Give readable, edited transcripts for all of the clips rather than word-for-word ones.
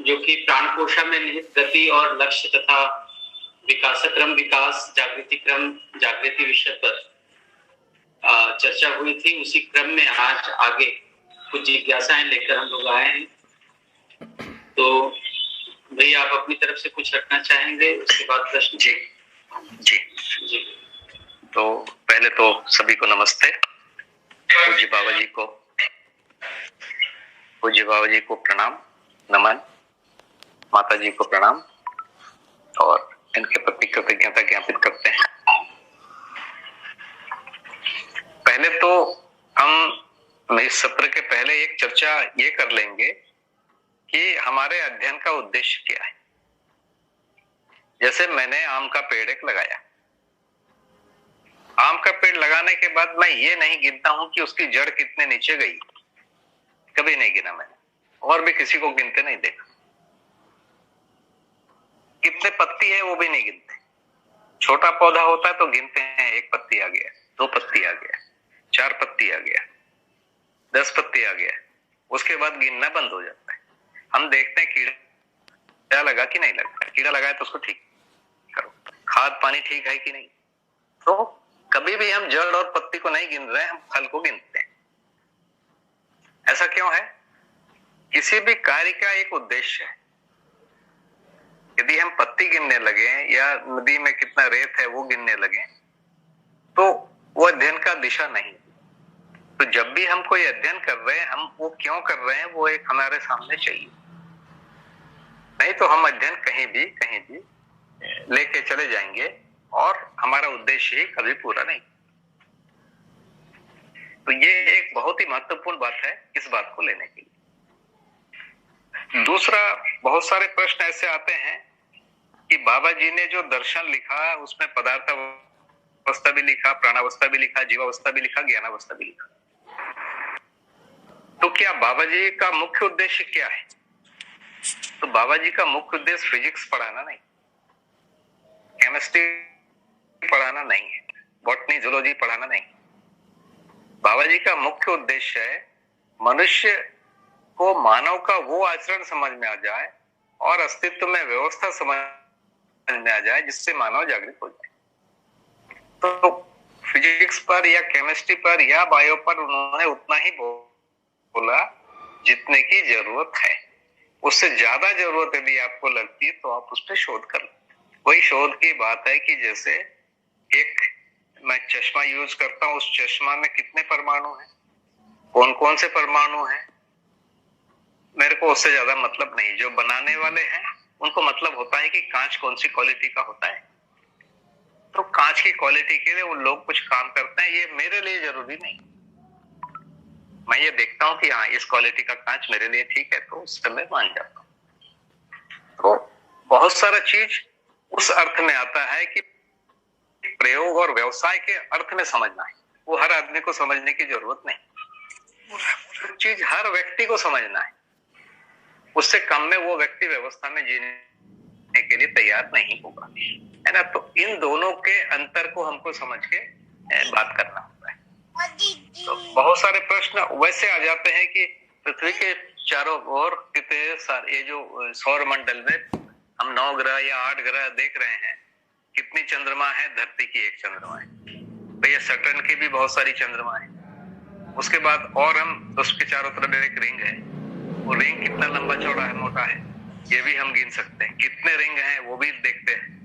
जो कि प्राणकोशा में निहित गति और लक्ष्य तथा विकासक्रम विकास जागृति क्रम जागृति विषय पर चर्चा हुई थी। उसी क्रम में आज आगे कुछ जिज्ञासाएं लेकर हम लोग आए हैं। तो भैया आप अपनी तरफ से कुछ रखना चाहेंगे, उसके बाद प्रश्न? जी जी जी। तो पहले तो सभी को नमस्ते। पूज्य बाबा जी को प्रणाम, नमन। माता जी को प्रणाम और इनके प्रति कृतज्ञता ज्ञापित करते हैं। पहले तो हम इस सत्र के पहले एक चर्चा ये कर लेंगे कि हमारे अध्ययन का उद्देश्य क्या है। जैसे मैंने आम का पेड़ एक लगाया, आम का पेड़ लगाने के बाद मैं ये नहीं गिनता हूं कि उसकी जड़ कितने नीचे गई, कभी नहीं गिना मैंने, और भी किसी को गिनते नहीं देखा। कितने पत्ती है वो भी नहीं गिनते। छोटा पौधा होता है तो गिनते हैं, एक पत्ती आ गया, 2 पत्ती आ गया, 4 पत्ती आ गया, 10 पत्ती आ गया, उसके बाद गिनना बंद हो जाता है। हम देखते हैं कीड़ा लगा कि नहीं लगा, कीड़ा लगा है तो उसको ठीक करो, खाद पानी ठीक है कि नहीं। तो कभी भी हम जड़ और पत्ती को नहीं गिन रहे हैं, हम फल को गिनते हैं। ऐसा क्यों है? किसी भी कार्य का एक उद्देश्य है। यदि हम पत्ती गिनने लगे या नदी में कितना रेत है वो गिनने लगे तो वो अध्ययन का दिशा नहीं। तो जब भी हम कोई अध्ययन कर रहे हैं, हम वो क्यों कर रहे हैं वो एक हमारे सामने चाहिए। नहीं तो हम अध्ययन कहीं भी लेके चले जाएंगे और हमारा उद्देश्य ही कभी पूरा नहीं। तो ये एक बहुत ही महत्वपूर्ण बात है इस बात को लेने के लिए। दूसरा, बहुत सारे प्रश्न ऐसे आते हैं कि बाबा जी ने जो दर्शन लिखा उसमें पदार्थ अवस्था भी लिखा, प्राणावस्था भी लिखा, जीवावस्था भी लिखा, ज्ञानावस्था भी लिखा। तो क्या बाबा जी का मुख्य उद्देश्य क्या है? तो बाबा जी का मुख्य उद्देश्य फिजिक्स पढ़ाना नहीं, केमिस्ट्री पढ़ाना नहीं है, बॉटनी जूलॉजी पढ़ाना नहीं। बाबा जी का मुख्य उद्देश्य है मनुष्य को मानव का वो आचरण समझ में आ जाए और अस्तित्व में व्यवस्था समझ में आ जाए जिससे मानव जागृत हो जाए। तो फिजिक्स पर या केमिस्ट्री पर या बायो पर उन्होंने उतना ही बोला जितने की जरूरत है। उससे ज्यादा जरूरत यदि आपको लगती है तो आप उस पर शोध कर लो। वही शोध की बात है कि जैसे एक मैं चश्मा यूज करता हूं, उस चश्मा में कितने परमाणु हैं, कौन कौन से परमाणु हैं, मेरे को उससे ज्यादा मतलब नहीं। जो बनाने वाले हैं उनको मतलब होता है कि कांच कौन सी क्वालिटी का होता है, तो कांच की क्वालिटी के लिए उन लोग कुछ काम करते हैं। ये मेरे लिए जरूरी नहीं। मैं ये देखता हूं कि हाँ इस क्वालिटी का कांच मेरे लिए ठीक है, तो उस समय मान जाता हूं। तो बहुत सारा चीज उस अर्थ में आता है कि प्रयोग और व्यवसाय के अर्थ में समझना है। वो हर आदमी को समझने की जरूरत नहीं, वो चीज हर व्यक्ति को समझना है। उससे कम में वो व्यक्ति व्यवस्था में जीने के लिए तैयार नहीं होगा, है ना। तो इन दोनों के अंतर को हमको समझ के बात करना होता है। तो बहुत सारे प्रश्न वैसे आ जाते हैं कि पृथ्वी के चारों ओर कितने सारे, ये जो सौर मंडल में हम 9 ग्रह या 8 ग्रह देख रहे हैं, कितनी चंद्रमा है? धरती की एक चंद्रमा है। तो ये सैटर्न की भी बहुत सारी चंद्रमा है। उसके बाद और हम उसके चारों तरफ एक रिंग है, वो रिंग कितना लंबा चौड़ा है, मोटा है, ये भी हम गिन सकते हैं। कितने रिंग हैं वो भी देखते हैं।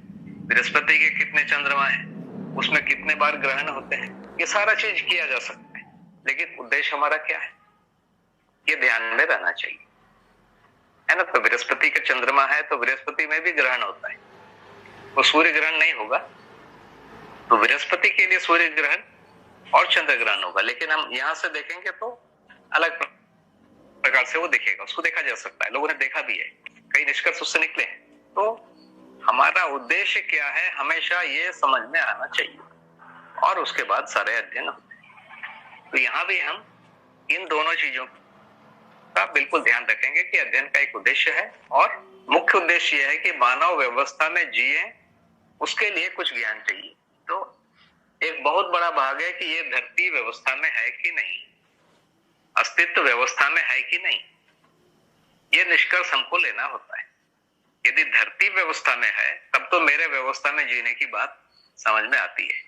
बृहस्पति के कितने चंद्रमा हैं, उसमें कितने बार ग्रहण होते हैं, ये सारा चीज किया जा सकता है। लेकिन उद्देश्य हमारा क्या है ये ध्यान में रहना चाहिए, है ना। तो बृहस्पति का चंद्रमा है तो बृहस्पति में भी ग्रहण होता है, वो सूर्य ग्रहण नहीं होगा। तो बृहस्पति के लिए सूर्य ग्रहण और चंद्र ग्रहण होगा। लेकिन हम यहां से देखेंगे तो अलग प्रकार से वो दिखेगा, उसको देखा जा सकता है। लोगों ने देखा भी है, कई निष्कर्ष उससे निकले हैं। तो हमारा उद्देश्य क्या है हमेशा ये समझ में आना चाहिए और उसके बाद सारे अध्ययन होते हैं। तो यहाँ भी हम इन दोनों चीजों का बिल्कुल ध्यान रखेंगे कि अध्ययन का एक उद्देश्य है और मुख्य उद्देश्य यह है कि मानव व्यवस्था में जिए, उसके लिए कुछ ज्ञान चाहिए। तो एक बहुत बड़ा भाग है कि ये धरती व्यवस्था में है कि नहीं, अस्तित्व व्यवस्था में है कि नहीं, ये निष्कर्ष हमको लेना होता है। यदि धरती व्यवस्था में है तब तो मेरे व्यवस्था में जीने की बात समझ में आती है।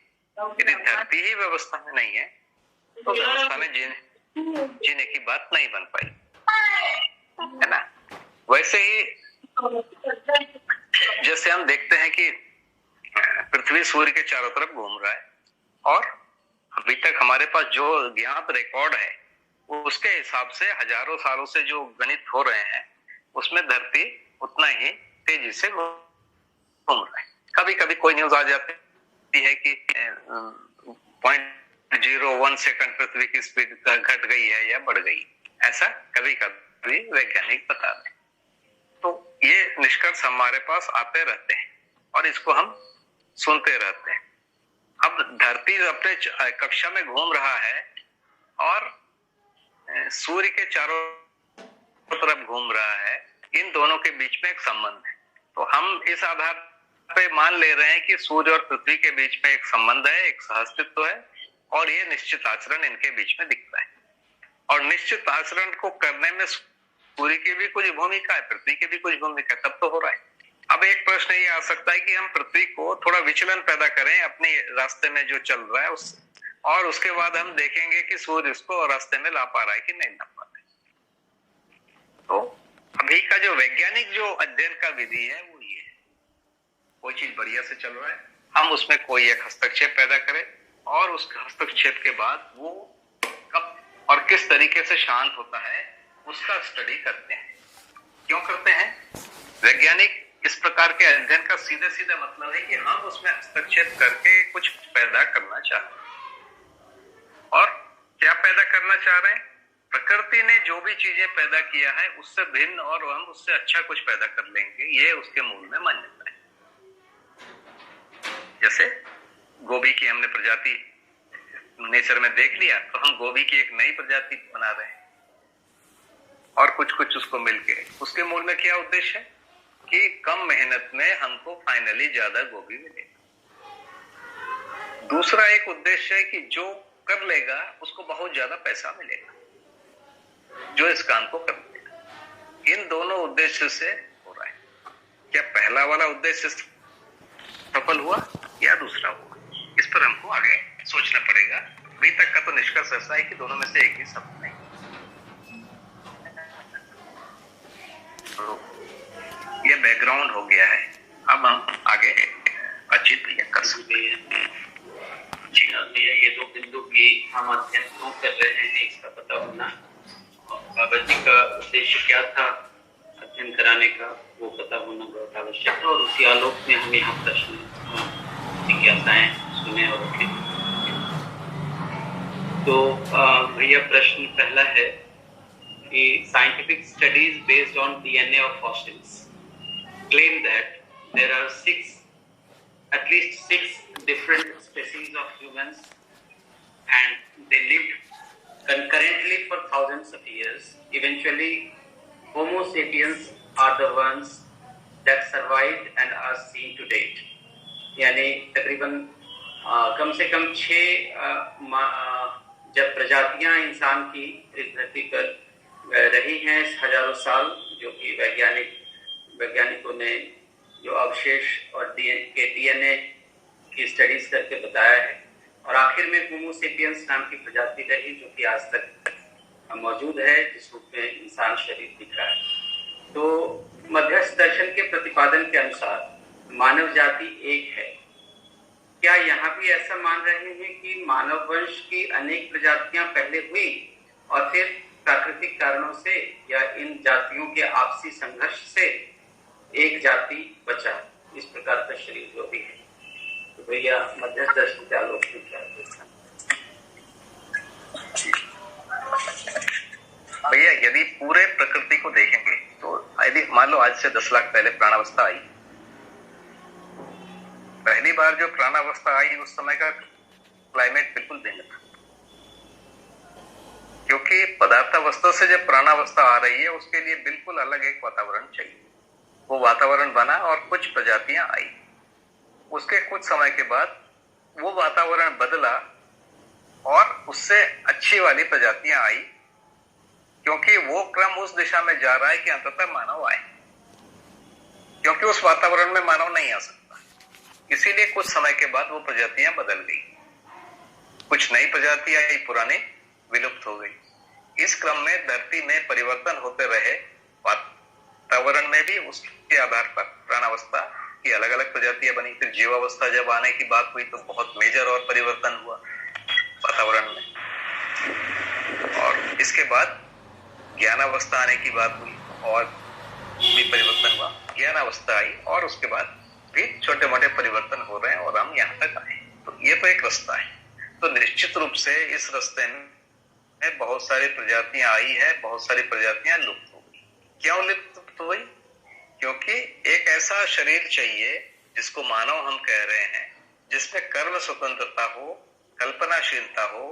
यदि धरती ही व्यवस्था में नहीं है तो व्यवस्था में जीने की बात नहीं बन पाई, है ना। वैसे ही जैसे हम देखते हैं कि पृथ्वी सूर्य के चारों तरफ घूम रहा है और अभी तक हमारे पास जो ज्ञात रिकॉर्ड है उसके हिसाब से हजारों सालों से जो गणित हो रहे हैं उसमें धरती उतना ही तेजी से घूम रहा है। कभी कभी कोई न्यूज आ जाती है कि 0.01 सेकंड पृथ्वी की स्पीड घट गई है या बढ़ गई, ऐसा कभी कभी वैज्ञानिक बता दें। तो ये निष्कर्ष हमारे पास आते रहते हैं और इसको हम सुनते रहते हैं। अब धरती अपने कक्षा में घूम रहा है और सूर्य के चारों तरफ घूम रहा है, इन दोनों के बीच में एक संबंध है। तो हम इस आधार पे मान ले रहे हैं कि सूर्य और पृथ्वी के बीच में एक संबंध है, एक सहअस्तित्व है और ये निश्चित आचरण इनके बीच में दिखता है। और निश्चित आचरण को करने में सूर्य की भी कुछ भूमिका है, पृथ्वी की भी कुछ भूमिका है, तब तो हो रहा है। अब एक प्रश्न ये आ सकता है कि हम पृथ्वी को थोड़ा विचलन पैदा करें अपने रास्ते में जो चल रहा है उससे, और उसके बाद हम देखेंगे कि सूर्य उसको रास्ते में ला पा रहा है कि नहीं ला पा रहा है। तो अभी का जो वैज्ञानिक जो अध्ययन का विधि है वो ये है, कोई चीज बढ़िया से चल रहा है, हम उसमें कोई एक हस्तक्षेप पैदा करें और उस हस्तक्षेप के बाद वो कब और किस तरीके से शांत होता है उसका स्टडी करते हैं। क्यों करते हैं? वैज्ञानिक इस प्रकार के अध्ययन का सीधे सीधे मतलब है कि हम उसमें हस्तक्षेप करके कुछ पैदा करना चाहते हैं। और क्या पैदा करना चाह रहे हैं? प्रकृति ने जो भी चीजें पैदा किया है उससे भिन्न और हम उससे अच्छा कुछ पैदा कर लेंगे, ये उसके मूल में मान्यता है। जैसे गोभी की हमने प्रजाति नेचर में देख लिया तो हम गोभी की एक नई प्रजाति बना रहे हैं और कुछ कुछ उसको मिलके, उसके मूल में क्या उद्देश्य है कि कम मेहनत में हमको फाइनली ज्यादा गोभी मिलेगा। दूसरा एक उद्देश्य है कि जो कर लेगा उसको बहुत ज्यादा पैसा मिलेगा, जो इस काम को कर लेगा। इन दोनों उद्देश्य से हो रहा है। क्या पहला वाला उद्देश्य सफल हुआ या दूसरा हुआ, इस पर हमको आगे सोचना पड़ेगा। अभी तक का तो निष्कर्ष ऐसा है कि दोनों में से एक ही सफल नहीं। तो ये बैकग्राउंड हो गया है, अब हम आगे बातचीत कर सकते हैं। जी हाँ, ये दो बिंदु की हम अध्ययन क्यों कर रहे हैं इसका पता होना, बाबा जी का उद्देश्य क्या था अध्ययन कराने का वो पता होना बहुत आवश्यक है। और उसी आलोक में हम यहाँ प्रश्न जिज्ञासाएं सुने और रखें। तो भैया प्रश्न पहला है कि scientific studies based on DNA of fossils claim that there are at least six different species of humans and they lived concurrently for thousands of years. Eventually, Homo sapiens are the ones that survived and are seen to date. यानी तकरीबन कम से कम 6 जब प्रजातियां इंसान की इस धरती पर रही हैं हजारों साल, जो कि वैज्ञानिकों ने जो अवशेष और डीएनए की स्टडीज करके बताया है। और आखिर में होमो सेपियंस नाम की प्रजाति रही जो कि आज तक मौजूद है, जिस रूप में इंसान शरीर दिख रहा है। तो मध्यस्थ दर्शन के प्रतिपादन के अनुसार मानव जाति एक है। क्या यहाँ भी ऐसा मान रहे हैं कि मानव वंश की अनेक प्रजातियां पहले हुई और फिर प्राकृतिक कारणों से या इन जातियों के आपसी संघर्ष से एक जाति बचा, इस प्रकार का शरीर जो भी है? तो भैया मध्यस्थ दर्शन के आलोक में क्या है? भैया यदि पूरे प्रकृति को देखेंगे तो यदि मान लो आज से 10 लाख पहले प्राणावस्था आई, पहली बार जो प्राणावस्था आई उस समय का क्लाइमेट बिल्कुल भिन्न था, क्योंकि पदार्थावस्था से जब प्राणावस्था आ रही है उसके लिए बिल्कुल अलग एक वातावरण चाहिए। वो वातावरण बना और कुछ प्रजातियां आई। उसके कुछ समय के बाद वो वातावरण बदला और उससे अच्छी वाली प्रजातियां आई। क्योंकि वो क्रम उस दिशा में जा रहा है कि अंततः मानव आए, क्योंकि उस वातावरण में मानव नहीं आ सकता। इसीलिए कुछ समय के बाद वो प्रजातियां बदल गई, कुछ नई प्रजातियां आई, पुरानी विलुप्त हो गई। इस क्रम में धरती में परिवर्तन होते रहे, वातावरण में भी उसके आधार पर प्राणावस्था की अलग अलग प्रजातियां बनी। फिर जीवावस्था जब आने की बात हुई तो बहुत मेजर और परिवर्तन हुआ वातावरण में, और इसके बाद ज्ञानावस्था आने की बात हुई और भी परिवर्तन हुआ। ज्ञानावस्था आई और उसके बाद भी छोटे मोटे परिवर्तन हो रहे हैं और हम यहाँ तक आए। तो ये तो एक रास्ता है। तो निश्चित रूप से इस रास्ते में बहुत सारी प्रजातियां आई है, बहुत सारी प्रजातियां लुप्त हो गई। क्यों लुप्त हो गई? क्योंकि एक ऐसा शरीर चाहिए जिसको मानव हम कह रहे हैं, जिसमें कर्म स्वतंत्रता हो, कल्पनाशीलता हो,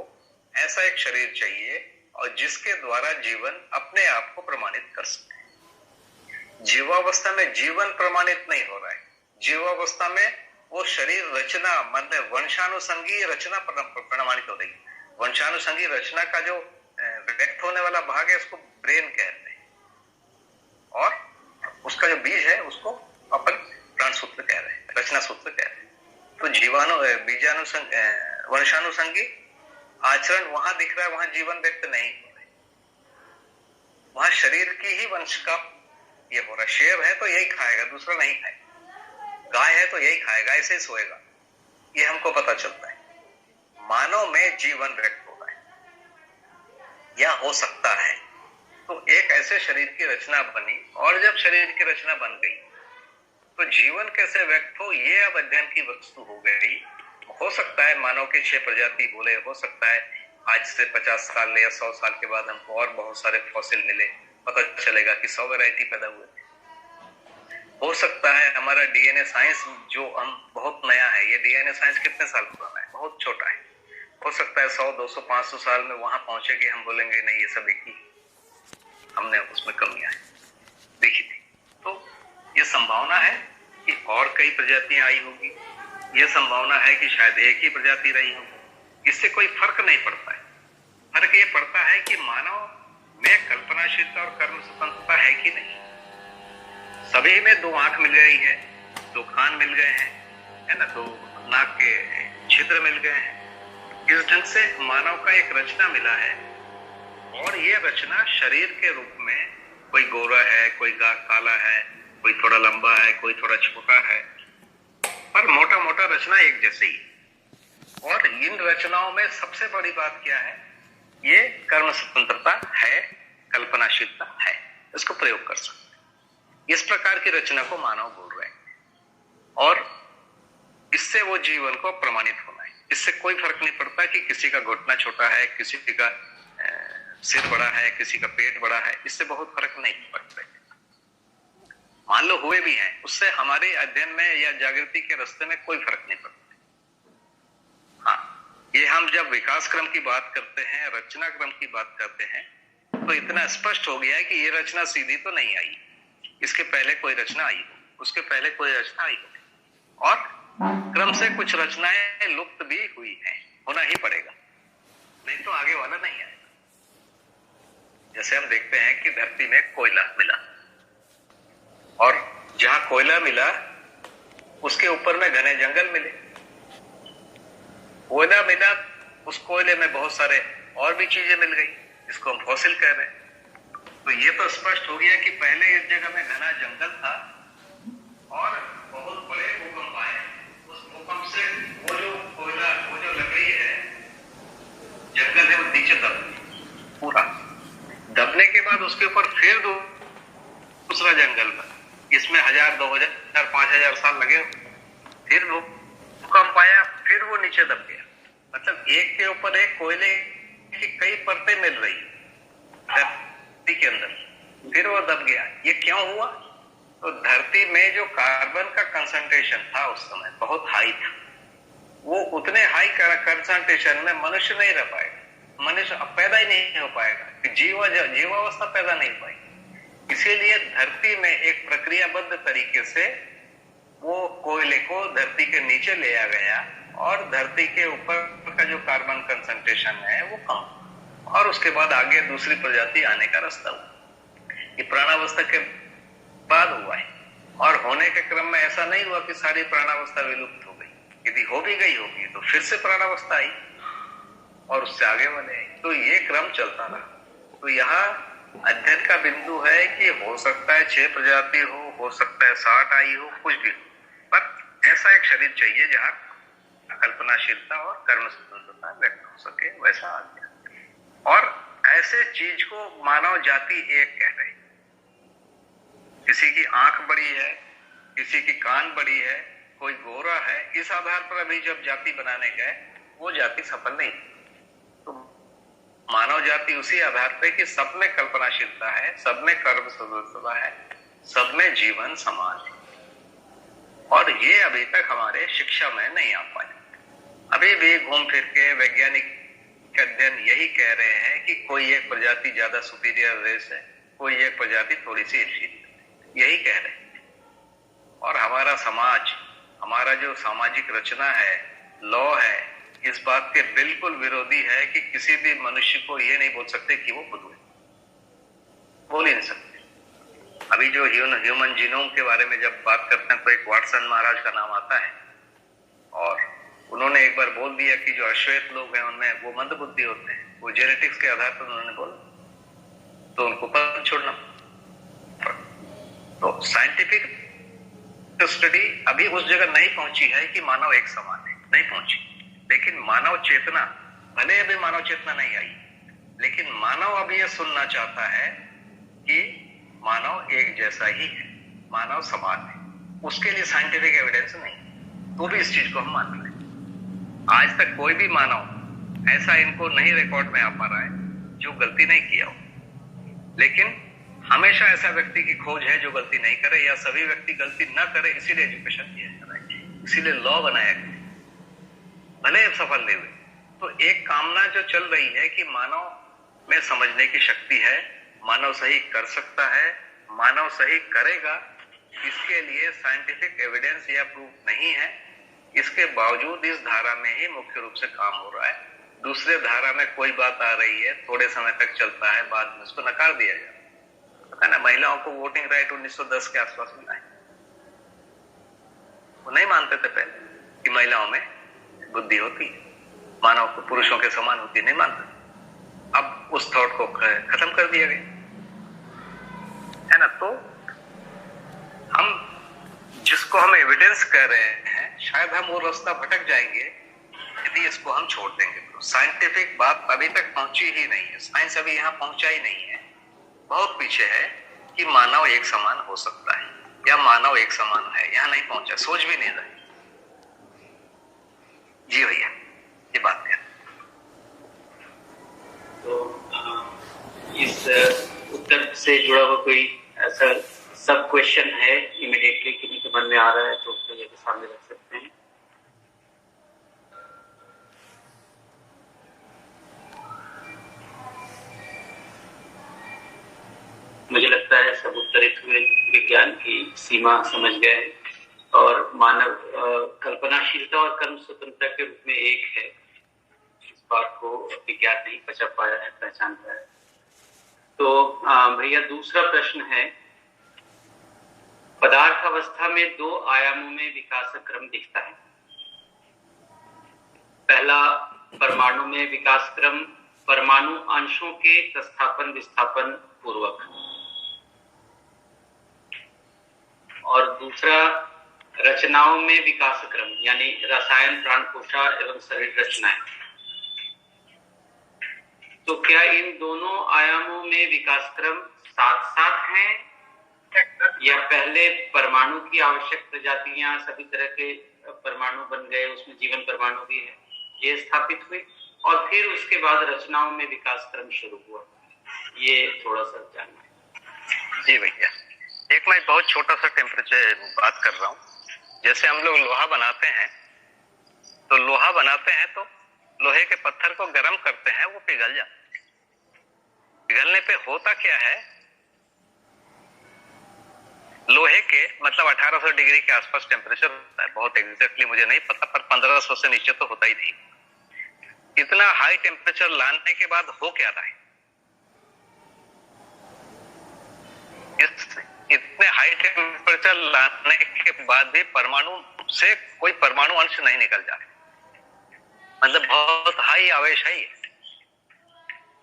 ऐसा एक शरीर चाहिए और जिसके द्वारा जीवन अपने आप को प्रमाणित कर सके। जीवावस्था में जीवन प्रमाणित नहीं हो रहा है। जीवावस्था में वो शरीर रचना, मतलब वंशानुसंगी रचना प्रमाणित हो रही है। वंशानुसंगी रचना का जो व्यक्त होने वाला भाग है उसको ब्रेन कहते हैं, और उसका जो बीज है उसको अपन प्राणसूत्र कह रहे हैं, रचना सूत्र कह रहे हैं। तो बीजानुसंग वंशानुसंगी आचरण वहां दिख रहा है, वहां जीवन व्यक्त नहीं हो रहा है, वहां शरीर की ही वंश का ये हो रहा है। शेर है तो यही खाएगा, दूसरा नहीं खाएगा। गाय है तो यही खाएगा, ऐसे ही सोएगा, ये हमको पता चलता है। मानव में जीवन व्यक्त हो रहा है या हो सकता है। तो एक ऐसे शरीर की रचना बनी, और जब शरीर की रचना बन गई तो जीवन कैसे व्यक्त हो, ये अब अध्ययन की वस्तु हो गई। हो सकता है मानव के 6 प्रजाति बोले, हो सकता है आज से 50 साल या 100 साल के बाद हमको और बहुत सारे फॉसिल मिले, पता चलेगा कि 100 वैरायटी पैदा हुए। हो सकता है हमारा डीएनए साइंस जो हम बहुत नया है, ये डीएनए साइंस कितने साल पुराना है, बहुत छोटा है। हो सकता है 100, 200, 500 साल में वहां पहुंचे कि हम बोलेंगे नहीं ये सब एक ही, हमने उसमें कमियां देखी थी। तो ये संभावना है कि और कई प्रजातियां आई होगी, यह संभावना है कि शायद एक ही प्रजाति रही होगी। इससे कोई फर्क नहीं पड़ता है। फर्क ये पड़ता है कि मानव में कल्पनाशीलता और कर्म स्वतंत्रता है कि नहीं। सभी में 2 आंख मिल गई है, 2 कान मिल गए हैं, है ना, 2 नाक के छिद्र मिल गए हैं। इस ढंग से मानव का एक रचना मिला है, और ये रचना शरीर के रूप में कोई गोरा है, कोई काला है, कोई थोड़ा लंबा है, कोई थोड़ा छोटा है, पर मोटा मोटा रचना एक जैसे ही। और इन रचनाओं में सबसे बड़ी बात क्या है, ये कर्म स्वतंत्रता है, कल्पनाशीलता है, इसको प्रयोग कर सकते हैं। इस प्रकार की रचना को मानव बोल रहे हैं, और इससे वो जीवन को प्रमाणित होना है। इससे कोई फर्क नहीं पड़ता कि किसी का घुटना छोटा है, किसी का सिर बड़ा है, किसी का पेट बड़ा है, इससे बहुत फर्क नहीं पड़ता है। मान लो हुए भी हैं, उससे हमारे अध्ययन में या जागृति के रास्ते में कोई फर्क नहीं पड़ता। हाँ, ये हम जब विकास क्रम की बात करते हैं, रचना क्रम की बात करते हैं, तो इतना स्पष्ट हो गया है कि ये रचना सीधी तो नहीं आई, इसके पहले कोई रचना आई हो, उसके पहले कोई रचना आई हो, और क्रम से कुछ रचनाएं लुप्त भी हुई हैं, होना ही पड़ेगा, नहीं तो आगे वाला नहीं आएगा। जैसे हम देखते हैं कि धरती में कोयला मिला, और जहां कोयला मिला उसके ऊपर में घने जंगल मिले। कोयला मिला, उस कोयले में बहुत सारे और भी चीजें मिल गई, जिसको हम फॉसिल कह रहे हैं। तो ये तो स्पष्ट हो गया कि पहले इस जगह में घना जंगल था, और बहुत बड़े भूकंप आए। उस भूकंप से वो जो कोयला, वो जो लकड़ी है, जंगल है, वो नीचे दब गया पूरा। दबने के बाद उसके ऊपर फिर दूसरा जंगल बना, इसमें 1000, 2000, 5000 साल लगे। फिर भूकंप आया, फिर वो नीचे दब गया। मतलब एक के ऊपर एक कोयले की कई परतें मिल रही धरती के अंदर, फिर वो दब गया। ये क्यों हुआ? तो धरती में जो कार्बन का कंसंट्रेशन था उस समय बहुत हाई था, वो उतने हाई कंसंट्रेशन में मनुष्य नहीं रह पाएगा, मनुष्य पैदा ही नहीं हो पाएगा, जीवावस्था पैदा नहीं पाएगी। इसीलिए धरती में एक प्रक्रियाबद्ध तरीके से वो कोयले को धरती के नीचे ले आ गया, और धरती के ऊपर का जो कार्बन कंसंट्रेशन है वो कम। और उसके बाद आगे दूसरी प्रजाति आने का रास्ता हुआ। ये प्राणावस्था के बाद हुआ है, और होने के क्रम में ऐसा नहीं हुआ कि सारी प्राणावस्था विलुप्त हो गई। यदि हो भी गई होगी तो फिर से प्राणावस्था आई और उससे आगे वाले आई, तो ये क्रम चलता रहा। तो यहाँ अध्ययन का बिंदु है कि हो सकता है 6 प्रजाति हो सकता है 60 आई हो, कुछ भी हो, पर ऐसा एक शरीर चाहिए जहां कल्पनाशीलता और कर्म स्वतंत्रता व्यक्त हो सके, वैसा आ गया। और ऐसे चीज को मानव जाति एक कह रही। किसी की आंख बड़ी है, किसी की कान बड़ी है, कोई गोरा है, इस आधार पर अभी जब जाति बनाने गए वो जाति सफल नहीं। तो मानव जाति उसी आधार पर कि सब में कल्पनाशीलता है, सब में कर्म स्वतंत्रता है, सब में जीवन समान है, और ये अभी तक हमारे शिक्षा में नहीं आ पाए। अभी भी घूम फिर के वैज्ञानिक अध्ययन यही कह रहे हैं कि कोई एक प्रजाति ज्यादा सुपीरियर रेस है, कोई एक प्रजाति थोड़ी सी इंफीरियर, यही कह रहे हैं। और हमारा समाज, हमारा जो सामाजिक रचना है, लॉ है, इस बात के बिल्कुल विरोधी है कि किसी भी मनुष्य को ये नहीं बोल सकते कि वो बुद्ध है, बोल ही नहीं सकते। अभी जो ह्यूमन जीनोम के बारे में जब बात करते हैं तो एक वाटसन महाराज का नाम आता है, और उन्होंने एक बार बोल दिया कि जो अश्वेत लोग हैं उनमें वो मंद बुद्धि होते हैं, वो जेनेटिक्स के आधार पर उन्होंने बोला, तो उनको पद छोड़ना। तो साइंटिफिक स्टडी अभी उस जगह नहीं पहुंची है कि मानव एक समान है, नहीं पहुंची। लेकिन मानव चेतना, भले अभी मानव चेतना नहीं आई, लेकिन मानव अभी यह सुनना चाहता है कि मानव एक जैसा ही है, मानव समान है। उसके लिए साइंटिफिक एविडेंस नहीं, तो भी इस चीज को हम मान रहे हैं। आज तक कोई भी मानव ऐसा इनको नहीं रिकॉर्ड में आ पा रहा है जो गलती नहीं किया हो, लेकिन हमेशा ऐसा व्यक्ति की खोज है जो गलती नहीं करे, या सभी व्यक्ति गलती न करे, इसीलिए एजुकेशन किया जा रहा है, इसीलिए लॉ बनाया गया, भले सफल नहीं हुए। तो एक कामना जो चल रही है कि मानव में समझने की शक्ति है, मानव सही कर सकता है, मानव सही करेगा, इसके लिए साइंटिफिक एविडेंस या प्रूफ नहीं है। इसके बावजूद इस धारा में ही मुख्य रूप से काम हो रहा है। दूसरे धारा में कोई बात आ रही है, थोड़े समय तक चलता है, बाद में उसको नकार दिया जाता है ना। महिलाओं को वोटिंग राइट 1910 के आसपास मिला है, वो नहीं मानते थे पहले कि महिलाओं में बुद्धि होती है, मानव को पुरुषों के समान होती है, नहीं मानते। अब उस थॉट को खत्म कर दिया गया है ना। तो हम जिसको हम एविडेंस कह रहे हैं, शायद हम वो रास्ता भटक जाएंगे यदि इसको हम छोड़ देंगे। तो साइंटिफिक बात अभी तक पहुंची ही नहीं है, साइंस अभी यहाँ पहुंचा ही नहीं है, बहुत पीछे है कि मानव एक समान हो सकता है या मानव एक समान है, यहाँ नहीं पहुंचा, सोच भी नहीं रहे। जी भैया, ये बात है। तो इस उत्तर से जुड़ा हुआ कोई ऐसा सब क्वेश्चन है इमीडिएटली किसी के मन में आ रहा है तो भैया के सामने रख सकते हैं। मुझे लगता है सब उत्तरित हुए, विज्ञान की सीमा समझ गए, और मानव कल्पनाशीलता और कर्म स्वतंत्रता के रूप में एक है, इस बात को विज्ञान नहीं बचा पाया है, पहचान पाया है। तो भैया दूसरा प्रश्न है, पदार्थ अवस्था में 2 आयामों में विकास क्रम दिखता है। पहला, परमाणु में विकास क्रम परमाणु अंशों के प्रस्थापन विस्थापन पूर्वक, और दूसरा रचनाओं में विकास क्रम यानी रसायन, प्राण कोशिका एवं शरीर रचनाएं। तो क्या इन दोनों आयामों में विकास क्रम साथ साथ हैं, या पहले परमाणु की आवश्यक प्रजातियां, सभी तरह के परमाणु बन गए, उसमें जीवन परमाणु भी है, ये स्थापित हुए, और फिर उसके बाद रचनाओं में विकास क्रम शुरू हुआ? ये थोड़ा सा जानना है। जी भैया, एक मैं बहुत छोटा सा टेम्परेचर बात कर रहा हूँ। जैसे हम लोग लोहा बनाते हैं, तो लोहा बनाते हैं तो लोहे के पत्थर को गर्म करते हैं, वो पिघल जाता है। पिघलने पे होता क्या है, लोहे के मतलब 1800 डिग्री के आसपास टेम्परेचर होता है, बहुत एग्जैक्टली मुझे नहीं पता, पर 1500 से नीचे तो होता ही नहीं। इतना हाई टेम्परेचर लाने के बाद हो क्या रहा है? इतने हाई टेम्परेचर लाने के बाद भी परमाणु से कोई परमाणु अंश नहीं निकल जा रहा, मतलब बहुत हाई आवेश है ये।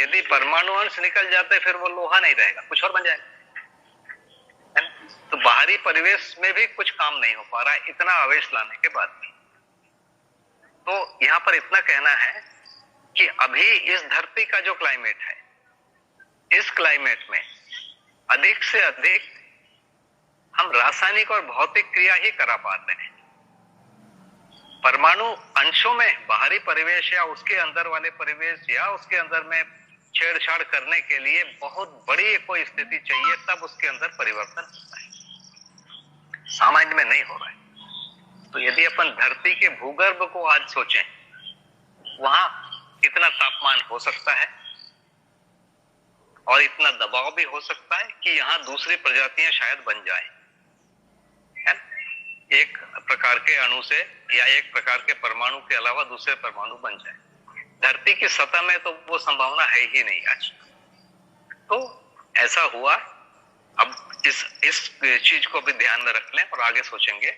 यदि परमाणु अंश निकल जाते फिर वो लोहा नहीं रहेगा, कुछ और बन जाएगा, है ना? तो बाहरी परिवेश में भी कुछ काम नहीं हो पा रहा है इतना आवेश लाने के बाद भी। तो यहां पर इतना कहना है कि अभी इस धरती का जो क्लाइमेट है, इस क्लाइमेट में अधिक से अधिक हम रासायनिक और भौतिक क्रिया ही करा पाते हैं। परमाणु अंशों में बाहरी परिवेश या उसके अंदर वाले परिवेश या उसके अंदर में छेड़छाड़ करने के लिए बहुत बड़ी कोई स्थिति चाहिए, तब उसके अंदर परिवर्तन होता है, सामान्य में नहीं हो रहा है। तो यदि अपन धरती के भूगर्भ को आज सोचें, वहां इतना तापमान हो सकता है और इतना दबाव भी हो सकता है कि यहां दूसरी प्रजातियां शायद बन जाए, है? एक प्रकार के अणु से या एक प्रकार के परमाणु के अलावा दूसरे परमाणु बन जाए। धरती की सतह में तो वो संभावना है ही नहीं आज। तो ऐसा हुआ। अब इस चीज को भी ध्यान में रख लें और आगे सोचेंगे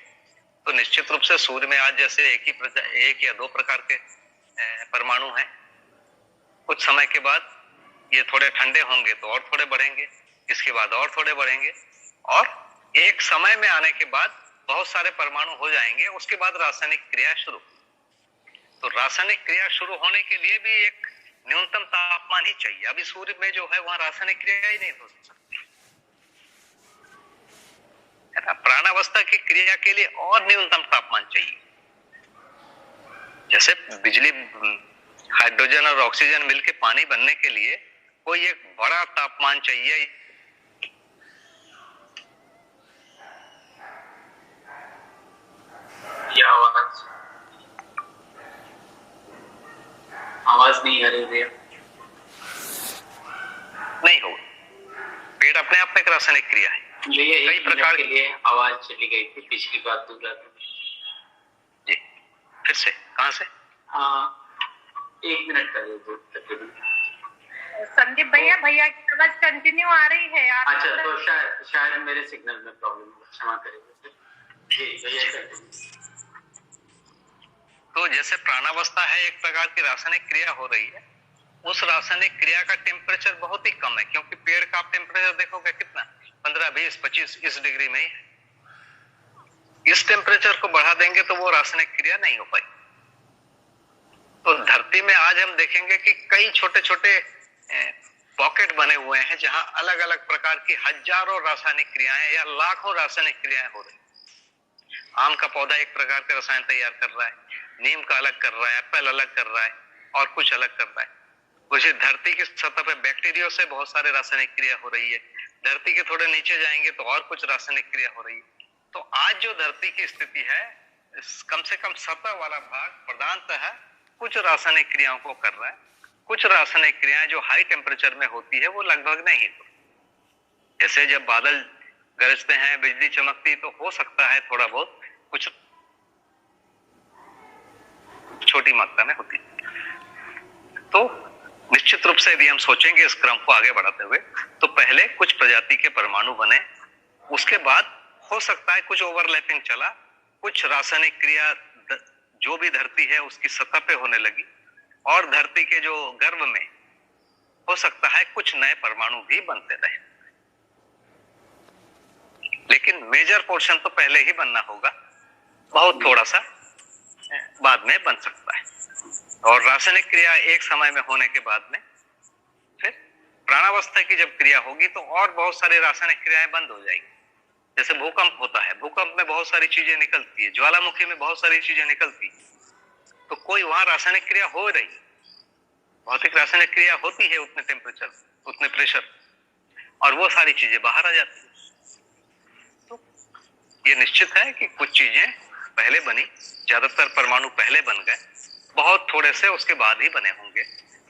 तो निश्चित रूप से सूर्य में आज जैसे एक या दो प्रकार के परमाणु हैं, कुछ समय के बाद ये थोड़े ठंडे होंगे तो और थोड़े बढ़ेंगे, इसके बाद और थोड़े बढ़ेंगे, और एक समय में आने के बाद बहुत सारे परमाणु हो जाएंगे। उसके बाद रासायनिक क्रिया शुरू। तो रासायनिक क्रिया शुरू होने के लिए भी एक न्यूनतम तापमान ही चाहिए। अभी सूर्य में जो है वहां रासायनिक क्रिया ही नहीं हो सकती, है ना? प्राणावस्था की क्रिया के लिए और न्यूनतम तापमान चाहिए। जैसे बिजली, हाइड्रोजन और ऑक्सीजन मिलकर पानी बनने के लिए कोई एक बड़ा तापमान चाहिए। आवाज नहीं आ रही भैया। नहीं होगा, पेड़ अपने आप में एक रासायनिक क्रिया है। कई प्रकार के लिए आवाज चली गई थी, पिछली बात दूसरा जी, फिर से कहां से? हाँ, 1 मिनट कर दो। संदीप भैया, भैया की आवाज कंटिन्यू आ रही है। आप अच्छा, तो शायद मेरे सिग्नल में प्रॉब्लम है, क्षमा करेंगे जी भैया। तो जैसे प्राणावस्था है, एक प्रकार की रासायनिक क्रिया हो रही है। उस रासायनिक क्रिया का टेम्परेचर बहुत ही कम है, क्योंकि पेड़ का आप टेम्परेचर देखोगे कितना, 15, 20, 25 इस डिग्री में ही है। इस टेम्परेचर को बढ़ा देंगे तो वो रासायनिक क्रिया नहीं हो पाई। तो धरती में आज हम देखेंगे कि कई छोटे छोटे पॉकेट बने हुए हैं जहां अलग अलग प्रकार की हजारों रासायनिक क्रियाएं या लाखों रासायनिक क्रियाएं हो रही। आम का पौधा एक प्रकार का रसायन तैयार कर रहा है, नीम का अलग कर रहा है, एप्पल अलग कर रहा है और कुछ अलग कर रहा है। वैसे धरती की सतह पर बैक्टीरिया से बहुत सारे रासायनिक क्रिया हो रही है। धरती के थोड़े नीचे जाएंगे तो और कुछ रासायनिक क्रिया हो रही है। तो आज जो धरती की स्थिति है, कम से कम सतह वाला भाग प्रधानतः कुछ रासायनिक क्रियाओं को कर रहा है। कुछ रासायनिक क्रियाएं जो हाई टेम्परेचर में होती है वो लगभग नहीं होती। जैसे जब बादल गरजते हैं, बिजली चमकती, तो हो सकता है थोड़ा बहुत कुछ छोटी मात्रा में होती है। तो निश्चित रूप से यदि हम सोचेंगे इस क्रम को आगे बढ़ाते हुए, तो पहले कुछ प्रजाति के परमाणु बने, उसके बाद हो सकता है कुछ ओवरलैपिंग चला, कुछ रासायनिक क्रिया जो भी धरती है उसकी सतह पे होने लगी, और धरती के जो गर्भ में हो सकता है कुछ नए परमाणु भी बनते रहे। लेकिन मेजर पोर्शन तो पहले ही बनना होगा, बहुत थोड़ा सा बाद में बन सकता है। और रासायनिक क्रिया एक समय में होने के बाद में फिर प्राणावस्था की जब क्रिया होगी तो और बहुत सारी रासायनिक क्रियाएं बंद हो जाएगी। जैसे भूकंप होता है, भूकंप में बहुत सारी चीजें निकलती है, ज्वालामुखी में बहुत सारी चीजें निकलती है, तो कोई वहां रासायनिक क्रिया हो रही, भौतिक रासायनिक क्रिया होती है उतने टेम्परेचर, उतने प्रेशर, और वो सारी चीजें बाहर आ जाती है। तो ये निश्चित है कि कुछ चीजें पहले बनी, ज्यादातर परमाणु पहले बन गए, बहुत थोड़े से उसके बाद ही बने होंगे।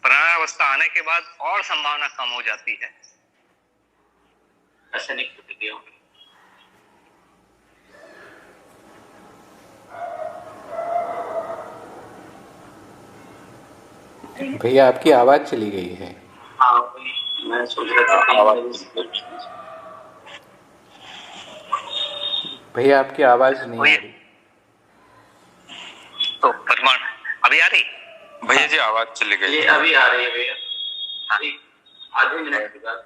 प्राणावस्था आने के बाद और संभावना कम हो जाती है रासायनिक प्रतिक्रियाओं। भैया आपकी आवाज चली गई है। हाँ वही मैं सोच रहा था भैया आपकी आवाज नहीं आ रही। तो परमाणु अभी आ रही? भैया जी आवाज चली गई। ये अभी आ रही है भैया, आधे मिनट के बाद।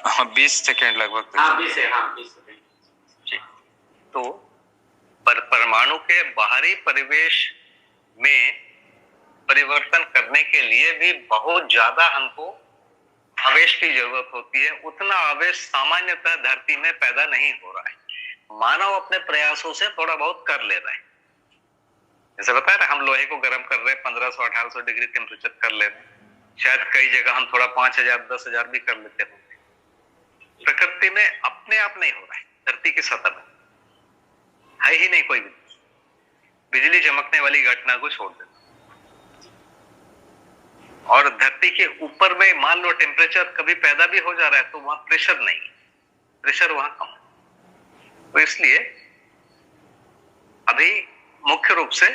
हाँ 20 सेकेंड लगभग। हाँ 20 सेकेंड। तो परमाणु के बाहरी परिवेश में परिवर्तन करने के लिए भी बहुत ज्यादा हमको आवेश की जरूरत होती है। उतना आवेश सामान्यतः धरती में पैदा नहीं हो रहा है, मानव अपने प्रयासों से थोड़ा बहुत कर ले रहा है। जैसे बता रहे हम लोहे को गर्म कर रहे हैं, 1500-1800 डिग्री टेम्परेचर कर ले रहे हैं। शायद कई जगह हम थोड़ा 5000-10,000 भी कर लेते हैं। प्रकृति में अपने आप नहीं हो रहा है, धरती की सतह में है ही नहीं कोई भी। बिजली चमकने वाली घटना को छोड़ देता, और धरती के ऊपर में मान लो टेम्परेचर कभी पैदा भी हो जा रहा है तो वहां प्रेशर नहीं, प्रेशर वहां कम है। तो इसलिए अभी मुख्य रूप से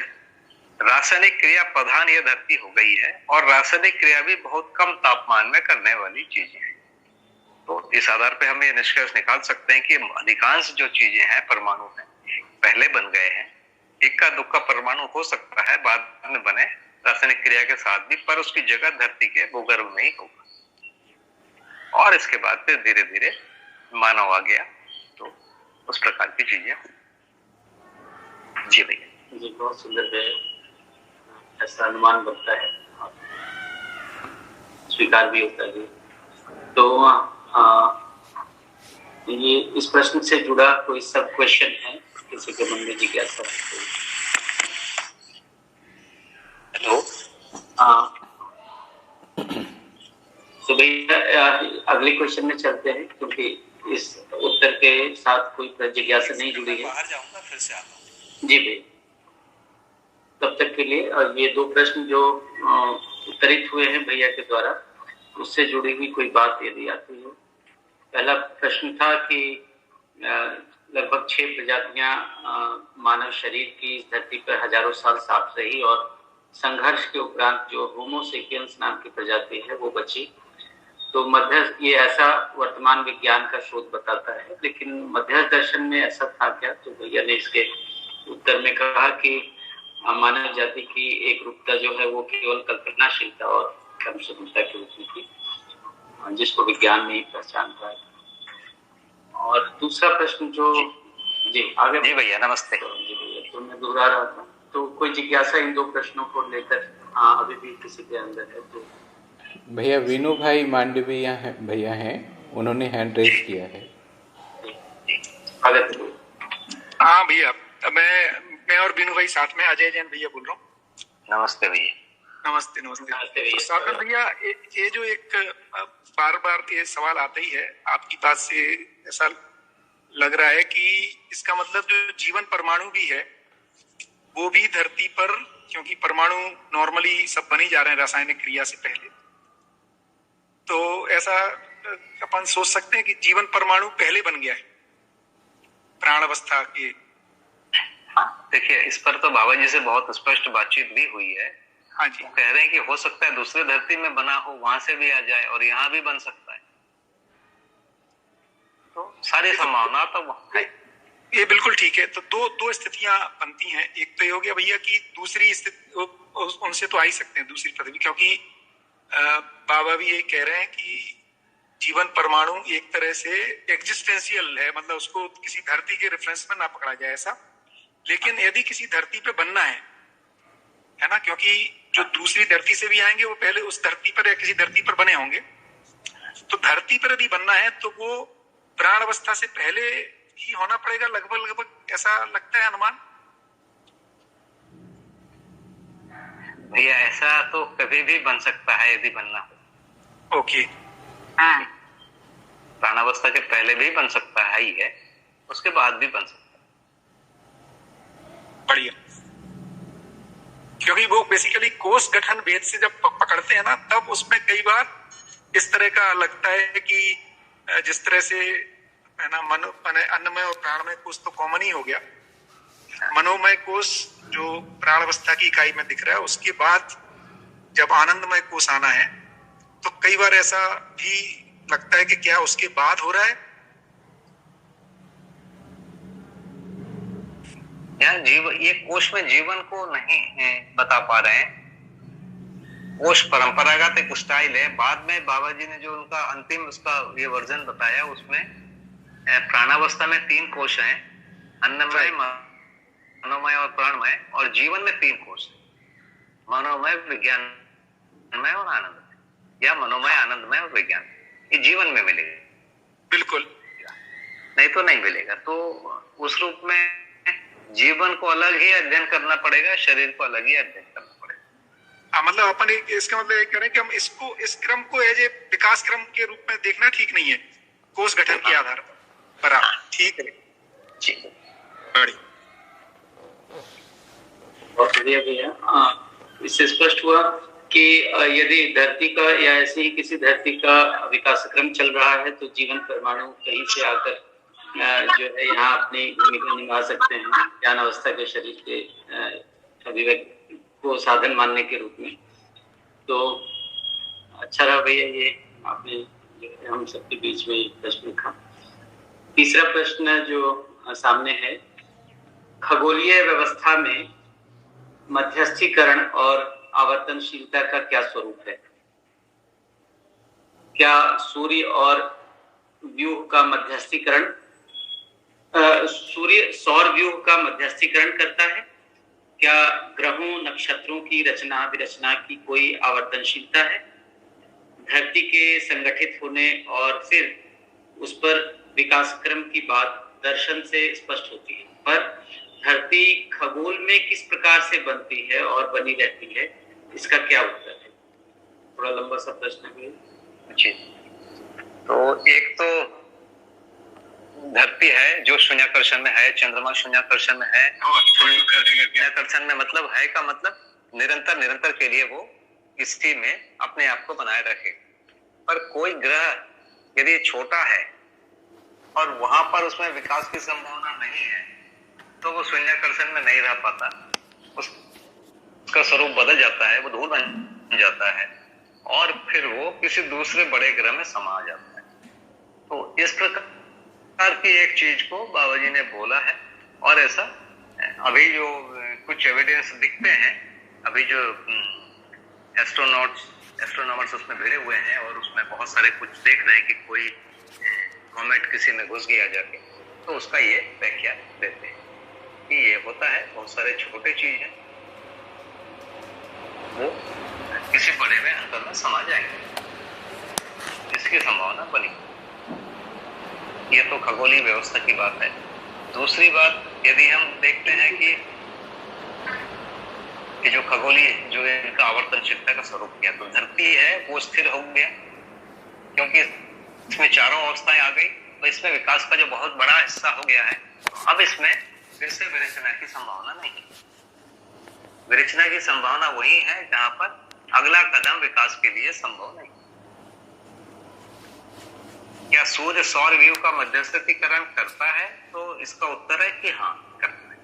रासायनिक क्रिया प्रधान ये धरती हो गई है, और रासायनिक क्रिया भी बहुत कम तापमान में करने वाली चीजें हैं। तो इस आधार पे हम ये निष्कर्ष निकाल सकते हैं कि अधिकांश जो चीजें हैं परमाणु में पहले बन गए हैं। इक्का दुक्का परमाणु हो सकता है बाद में बने रासायनिक क्रिया के साथ भी, पर उसकी जगह धरती के भूगर्भ में ही होगा। और इसके बाद फिर धीरे धीरे मानव आ गया, तो उस प्रकार की चीजें। जी भैया जी बहुत सुंदर है, ऐसा अनुमान बनता है, स्वीकार भी होता है। तो ये इस प्रश्न से जुड़ा कोई सब क्वेश्चन है किसी के मन में जिज्ञासा? हेलो। तो भैया अगले क्वेश्चन में चलते हैं, क्योंकि इस उत्तर के साथ कोई जिज्ञासा नहीं जुड़ी है। बाहर जाऊंगा फिर से आता हूं। जी भैया, तब तक के लिए ये दो प्रश्न जो उत्तरित हुए हैं भैया के द्वारा, उससे जुड़ी हुई कोई बात यदि आती हो। पहला प्रश्न था कि लगभग 6 प्रजातियां मानव शरीर की इस धरती पर हजारों साल साथ रही, और संघर्ष के उपरांत जो होमो सेपियंस नाम की प्रजाति है वो बची। तो मध्य ये ऐसा वर्तमान विज्ञान का शोध बताता है, लेकिन मध्य दर्शन में ऐसा था क्या? तो भैया ने इसके उत्तर में कहा कि मानव जाति की एक रूपता जो है वो केवल कल्पनाशीलता और क्रम समता के रूप में थी, जिसको विज्ञान नहीं पहचान पाया। और दूसरा प्रश्न जो जी आगे। जी भैया नमस्ते। जी भैया, तो मैं दोहरा रहा था, तो कोई जिज्ञासा इन दो प्रश्नों को लेकर अभी भी किसी के अंदर है तो? भैया वीनू भाई मांडविया भैया हैं, उन्होंने हैंड रेज किया है। हाँ भैया, मैं और वीनू भाई साथ में, अजय जैन भैया बोल रहा हूँ। नमस्ते भैया। नमस्ते भैया। सागर भैया, ये जो एक बार बार ये सवाल आता ही है, आपकी बात से ऐसा लग रहा है कि इसका मतलब जो जीवन परमाणु भी है वो भी धरती पर, क्योंकि परमाणु नॉर्मली सब बने जा रहे हैं रासायनिक क्रिया से पहले, तो ऐसा अपन सोच सकते हैं कि जीवन परमाणु पहले बन गया है प्राण अवस्था के। हाँ देखिए, इस पर तो बाबा जी से बहुत स्पष्ट बातचीत भी हुई है। हाँ जी, वो कह रहे हैं कि हो सकता है दूसरी धरती में बना हो, वहां से भी आ जाए और यहाँ भी बन सकता है। तो सारी संभावना तो है। ये बिल्कुल ठीक है। तो दो स्थितियां बनती हैं। एक तो ये हो गया भैया कि दूसरी स्थिति उनसे तो आ ही सकते हैं दूसरी पृथ्वी, क्योंकि बाबा भी ये कह रहे हैं कि जीवन परमाणु एक तरह से एग्जिस्टेंशियल है, मतलब उसको किसी धरती के रेफरेंस में ना पकड़ा जाए ऐसा। लेकिन यदि किसी धरती पे बनना है ना, क्योंकि जो दूसरी धरती से भी आएंगे वो पहले उस धरती पर या किसी धरती पर बने होंगे, तो धरती पर यदि बनना है तो वो प्राण अवस्था से पहले ही होना पड़ेगा, लगभग ऐसा लगता है अनुमान। भैया ऐसा तो कभी भी बन सकता है यदि बनना हो। ओके, प्राणावस्था के पहले भी बन सकता है ही है, उसके बाद भी बन सकता है। बढ़िया, क्योंकि वो बेसिकली कोष गठन भेद से जब पकड़ते हैं ना, तब उसमें कई बार इस तरह का लगता है कि जिस तरह से है ना, अन्नमय और प्राणमय कोष तो कॉमन ही हो गया, मनोमय कोष जो प्राण अवस्था की इकाई में दिख रहा है, उसके बाद जब आनंदमय कोष आना है, तो कई बार ऐसा भी लगता है कि क्या उसके बाद हो रहा है? यहाँ ये कोश में जीवन को नहीं बता पा रहे हैं। कोश परंपरागत एक स्टाइल है। बाद में बाबा जी ने जो उनका अंतिम उसका ये वर्जन बताया, उसमें प्राणावस्था में 3 कोश हैं, अन्नमय, मनोमय और प्राणमय, और जीवन में 3 कोश हैं, मनोमय, विज्ञानमय और आनंदमय, या मनोमय, आनंदमय और विज्ञान। ये जीवन में मिलेगा, बिल्कुल, नहीं तो नहीं मिलेगा। तो उस रूप में जीवन को अलग ही अध्ययन करना पड़ेगा, शरीर को अलग ही अध्ययन करना पड़ेगा। मतलब अपन इसका मतलब ये करें कि हम इस क्रम को एज ए विकास क्रम के रूप में देखना ठीक नहीं है, कोष गठन के आधार पर। ठीक है, बहुत बढ़िया भैया। इससे स्पष्ट हुआ कि यदि धरती का या ऐसे ही किसी धरती का विकास क्रम चल रहा है, तो जीवन परमाणु कहीं से आकर जो है यहाँ अपनी भूमिका निभा सकते हैं ज्ञान अवस्था के शरीर के अभिव्यक्ति को साधन मानने के रूप में। तो अच्छा रहा भैया, ये आपने जो हम सबके बीच में प्रश्न रखा। तीसरा प्रश्न जो सामने है, खगोलीय व्यवस्था में मध्यस्थीकरण और आवर्तनशीलता का क्या स्वरूप है? क्या सूर्य और व्यूह का मध्यस्थीकरण, सूर्य सौर व्यूह का मध्यस्थीकरण करता है? क्या ग्रहों नक्षत्रों की रचना विरचना की कोई आवर्तनशीलता है? धरती के संगठित होने और फिर उस पर विकास क्रम की बात दर्शन से स्पष्ट होती है, पर धरती खगोल में किस प्रकार से बनती है और बनी रहती है, इसका क्या उत्तर है? थोड़ा लंबा सा प्रश्न है जी। तो एक तो धरती है जो शून्याकर्षण में है, चंद्रमा शून्याकर्षण में है। शून्याकर्षण में मतलब है का मतलब निरंतर के लिए वो इसी में अपने आप को बनाए रखे। पर कोई ग्रह यदि छोटा है और वहां पर उसमें विकास की संभावना नहीं है, तो वो शून्याकर्षण में नहीं रह पाता, उसका स्वरूप बदल जाता है, वो धूल बन जाता है और फिर वो किसी दूसरे बड़े ग्रह में समा जाता है। तो इस प्रकार की एक चीज को बाबा जी ने बोला है। और ऐसा अभी जो कुछ एविडेंस दिखते हैं, अभी जो एस्ट्रोनॉमर्स उसमें भिड़े हुए हैं और उसमें बहुत सारे कुछ देख रहे हैं कि कोई कॉमेट किसी में घुस गया जाके, तो उसका ये व्याख्या देते हैं कि ये होता है, बहुत सारे छोटे चीज हैं वो किसी बड़े में अंतर में समा जाएंगे, इसकी संभावना बनी। ये तो खगोलीय व्यवस्था की बात है। दूसरी बात, यदि हम देखते हैं कि जो खगोलीय जो इनका आवर्तनशीलता का स्वरूप किया, तो धरती है वो स्थिर हो गया क्योंकि इसमें चारों अवस्थाएं आ गई, तो इसमें विकास का जो बहुत बड़ा हिस्सा हो गया है। अब इसमें फिर से विरचना की संभावना नहीं है। विरचना की संभावना वही है जहां पर अगला कदम विकास के लिए संभव नहीं। क्या सूर्य सौर व्यूह का मध्यस्थीकरण करता है? तो इसका उत्तर है कि हाँ, करता है।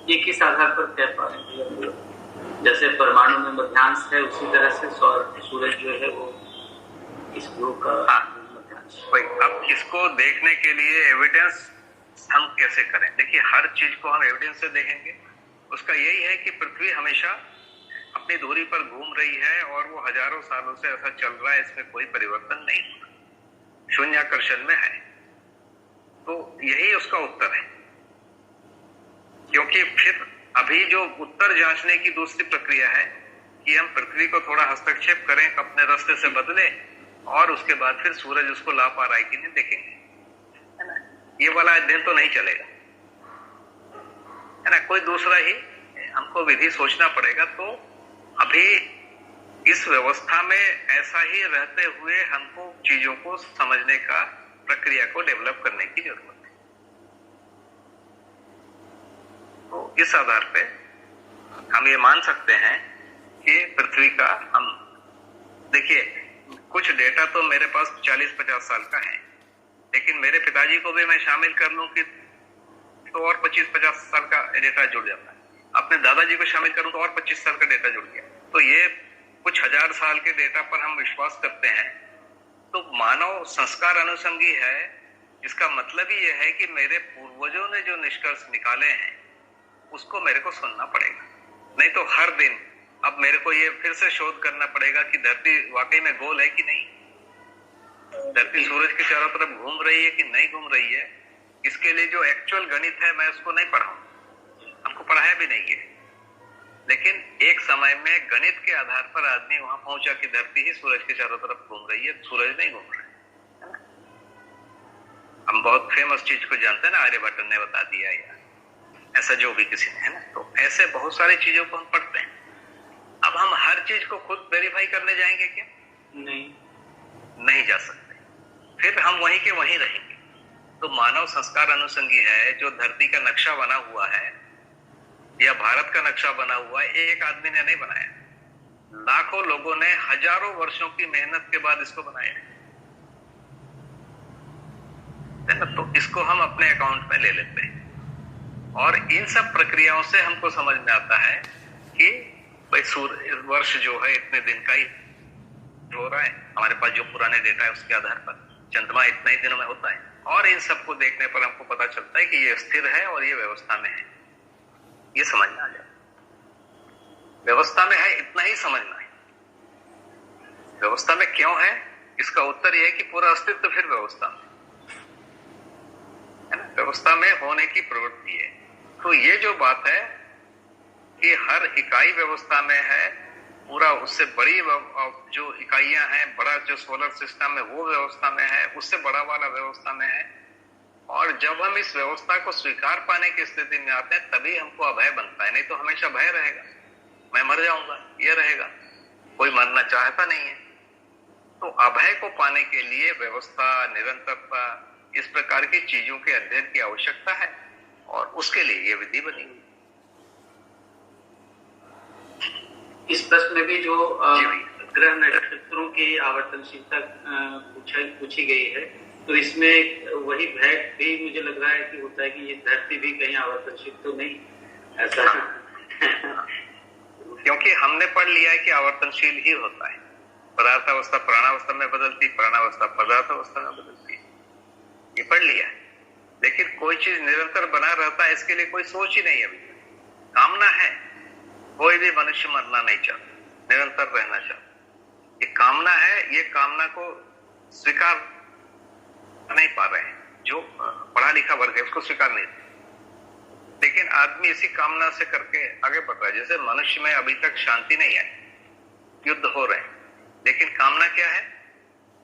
ये किस आधार पर कह पा रहे हैं? जैसे परमाणु में मध्यांश है, उसी तरह से सूरज जो है वो इस व्यूह का मध्यांश। अब इसको देखने के लिए एविडेंस हम कैसे करें? देखिए, हर चीज को हम एविडेंस से देखेंगे। उसका यही है कि पृथ्वी हमेशा अपनी दूरी पर घूम रही है और वो हजारों सालों से ऐसा चल रहा है, इसमें कोई परिवर्तन नहीं, शून्याकर्षण में है। तो यही उसका उत्तर है। क्योंकि फिर अभी जो उत्तर जांचने की दूसरी प्रक्रिया है कि हम पृथ्वी को थोड़ा हस्तक्षेप करें, अपने रास्ते से बदले, और उसके बाद फिर सूरज उसको ला पा रहा है कि नहीं देखेंगे, है ना। ये वाला अध्ययन तो नहीं चलेगा, है ना। कोई दूसरा ही हमको विधि सोचना पड़ेगा। तो अभी इस व्यवस्था में ऐसा ही रहते हुए हमको चीजों को समझने का प्रक्रिया को डेवलप करने की जरूरत है। तो इस आधार पे हम ये मान सकते हैं कि पृथ्वी का, हम देखिए, कुछ डेटा तो मेरे पास 40-50 साल का है, लेकिन मेरे पिताजी को भी मैं शामिल कर लूं कि तो और 25-50 साल का डेटा जुड़ जाता है। अपने दादाजी को शामिल करूं तो और 25 साल का डेटा जुड़ गया। तो ये कुछ हजार साल के डेटा पर हम विश्वास करते हैं। तो मानव संस्कार अनुसंगी है, इसका मतलब ही यह है कि मेरे पूर्वजों ने जो निष्कर्ष निकाले हैं उसको मेरे को सुनना पड़ेगा। नहीं तो हर दिन अब मेरे को ये फिर से शोध करना पड़ेगा कि धरती वाकई में गोल है कि नहीं, धरती सूरज के चारों तरफ घूम रही है कि नहीं घूम रही है। इसके लिए जो एक्चुअल गणित है मैं उसको नहीं पढ़ाऊं, हमको पढ़ाया भी नहीं है। लेकिन एक समय में गणित के आधार पर आदमी वहां पहुंचा कि धरती ही सूरज के चारों तरफ घूम रही है, सूरज नहीं घूम रहा है ना। हम बहुत फेमस चीज को जानते हैं ना, आर्यभट्ट ने बता दिया या ऐसा जो भी किसी ने, है ना। तो ऐसे बहुत सारी चीजों को हम पढ़ते हैं। अब हम हर चीज को खुद वेरीफाई करने जाएंगे क्या? नहीं जा सकते, फिर हम वहीं के वहीं रहेंगे। तो मानव संस्कार अनुसंगी है, जो धरती का नक्शा बना हुआ है या भारत का नक्शा बना हुआ है, एक आदमी ने नहीं बनाया, लाखों लोगों ने हजारों वर्षों की मेहनत के बाद इसको बनाया है ना। तो इसको हम अपने अकाउंट में ले लेते हैं और इन सब प्रक्रियाओं से हमको समझ में आता है कि भाई वर्ष जो है इतने दिन का ही हो रहा है, हमारे पास जो पुराने डेटा है उसके आधार पर चंद्रमा इतने ही दिनों में होता है। और इन सबको देखने पर हमको पता चलता है कि ये स्थिर है और ये व्यवस्था में है। ये समझना आ जाए, व्यवस्था में है इतना ही समझना है। व्यवस्था में क्यों है, इसका उत्तर यह है कि पूरा अस्तित्व फिर व्यवस्था में है ना, व्यवस्था में होने की प्रवृत्ति है। तो ये जो बात है कि हर इकाई व्यवस्था में है, पूरा उससे बड़ी जो इकाइयां हैं, बड़ा जो सोलर सिस्टम है वो व्यवस्था में है, उससे बड़ा वाला व्यवस्था में है। और जब हम इस व्यवस्था को स्वीकार पाने की स्थिति में आते हैं तभी हमको अभय बनता है। नहीं तो हमेशा भय रहेगा, मैं मर जाऊंगा, ये रहेगा, कोई मरना चाहता नहीं है। तो अभय को पाने के लिए व्यवस्था, निरंतरता, इस प्रकार की चीजों के अध्ययन की आवश्यकता है और उसके लिए ये विधि बनी हुई। इस प्रश्न में भी जो ग्रह नक्षत्रों की आवर्तनशीलता पूछी गई है, तो इसमें वही भय भी मुझे लग रहा है कि होता है कि ये धरती भी कहीं आवर्तनशील तो नहीं, ऐसा क्योंकि हमने पढ़ लिया है कि आवर्तनशील ही होता है। पदार्थावस्था प्राणावस्था में बदलती, प्राणावस्था पदार्थावस्था में बदलती, ये पढ़ लिया है। लेकिन कोई चीज निरंतर बना रहता है, इसके लिए कोई सोच ही नहीं। अभी कामना है, कोई भी मनुष्य मरना नहीं चाहता, निरंतर रहना चाहता। ये कामना है, ये कामना को स्वीकार नहीं पा रहे हैं। जो पढ़ा लिखा वर्ग है उसको स्वीकार नहीं, लेकिन आदमी इसी कामना से करके आगे बढ़ रहा है। जैसे मनुष्य में अभी तक शांति नहीं आई, युद्ध हो रहे हैं, लेकिन कामना क्या है,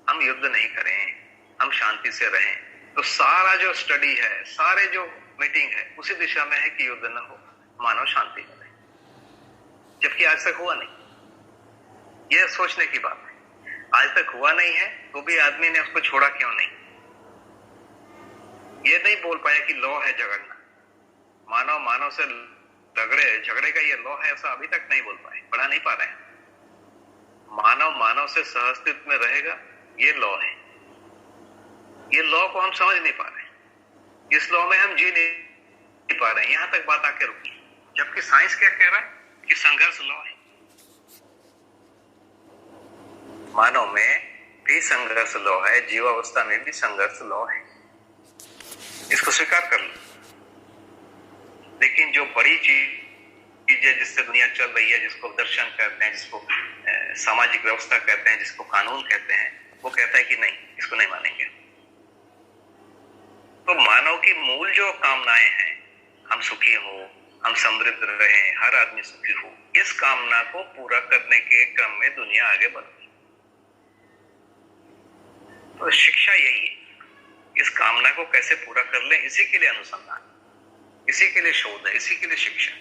हम युद्ध नहीं करें, हम शांति से रहें। तो सारा जो स्टडी है, सारे जो मीटिंग है उसी दिशा में है कि युद्ध न हो, मानव शांति में रहे, जबकि आज तक हुआ नहीं। यह सोचने की बात है, आज तक हुआ नहीं है तो भी आदमी ने उसको छोड़ा क्यों नहीं। ये नहीं बोल पाया कि लॉ है झगड़ना, मानव से झगड़े का ये लॉ है, ऐसा अभी तक नहीं बोल पाए, पढ़ा नहीं पा रहे हैं। मानव से सहअस्तित्व में रहेगा, ये लॉ है। ये लॉ को हम समझ नहीं पा रहे, इस लॉ में हम जी नहीं पा रहे हैं, यहां तक बात आके रुकी। जबकि साइंस क्या कह रहा है कि संघर्ष लॉ है, मानव में भी संघर्ष लॉ है, जीवावस्था में भी संघर्ष लॉ है, इसको स्वीकार कर लो। लेकिन जो बड़ी चीज है जिससे दुनिया चल रही है, जिसको दर्शन कहते हैं, जिसको सामाजिक व्यवस्था कहते हैं, जिसको कानून कहते हैं, वो कहता है कि नहीं, इसको नहीं मानेंगे। तो मानव की मूल जो कामनाएं हैं, हम सुखी हो, हम समृद्ध रहें, हर आदमी सुखी हो, इस कामना को पूरा करने के क्रम में दुनिया आगे बढ़ती। तो शिक्षा यही है, इस कामना को कैसे पूरा कर लें, इसी के लिए अनुसंधान, इसी के लिए शोध है, इसी के लिए शिक्षा,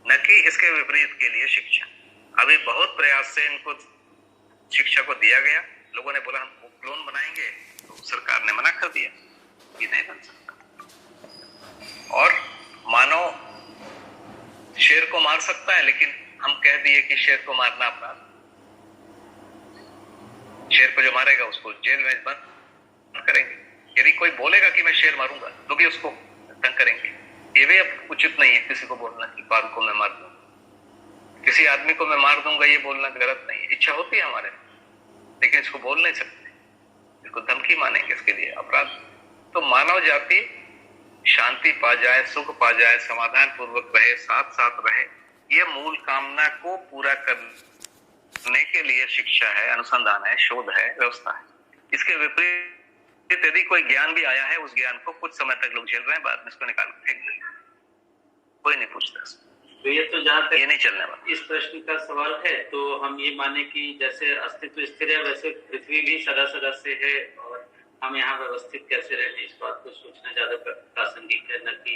न कि इसके विपरीत के लिए शिक्षा। अभी बहुत प्रयास से इनको शिक्षा को दिया गया, लोगों ने बोला हम क्लोन बनाएंगे, तो सरकार ने मना कर दिया, ये नहीं बन सकता। और मानव शेर को मार सकता है, लेकिन हम कह दिए कि शेर को मारना अपराध, शेर को जो मारेगा उसको जेल में बंद करेंगे। यदि कोई बोलेगा कि मैं शेर मारूंगा तो भी उसको तंग करेंगे। ये भी अब उचित नहीं है किसी को बोलना कि बाघ को मैं मार दूंगा, किसी आदमी को मैं मार दूंगा, ये बोलना गलत नहीं है। इच्छा होती है हमारे, लेकिन इसको बोल नहीं सकते, इसको धमकी मानेंगे, इसके लिए अपराध। तो मानव जाति शांति पा जाए, सुख पा जाए, समाधान पूर्वक रहे, साथ साथ रहे, ये मूल कामना को पूरा करने के लिए शिक्षा है, अनुसंधान है, शोध है, व्यवस्था है। इसके विपरीत यदि कोई ज्ञान भी आया है, उस ज्ञान को कुछ समय तक लोग झेल रहे हैं, बाद में इसको निकाल फेंक देंगे, कोई नहीं पूछता। तो ये तो जहाँ तक ये नहीं चलने वाला। इस प्रश्न का सवाल है, तो हम ये माने कि जैसे अस्तित्व स्थिर है, वैसे पृथ्वी भी सदा सदा से है, और हम यहाँ व्यवस्थित कैसे रहे, इस बात को सोचना ज्यादा प्रासंगिक है, न कि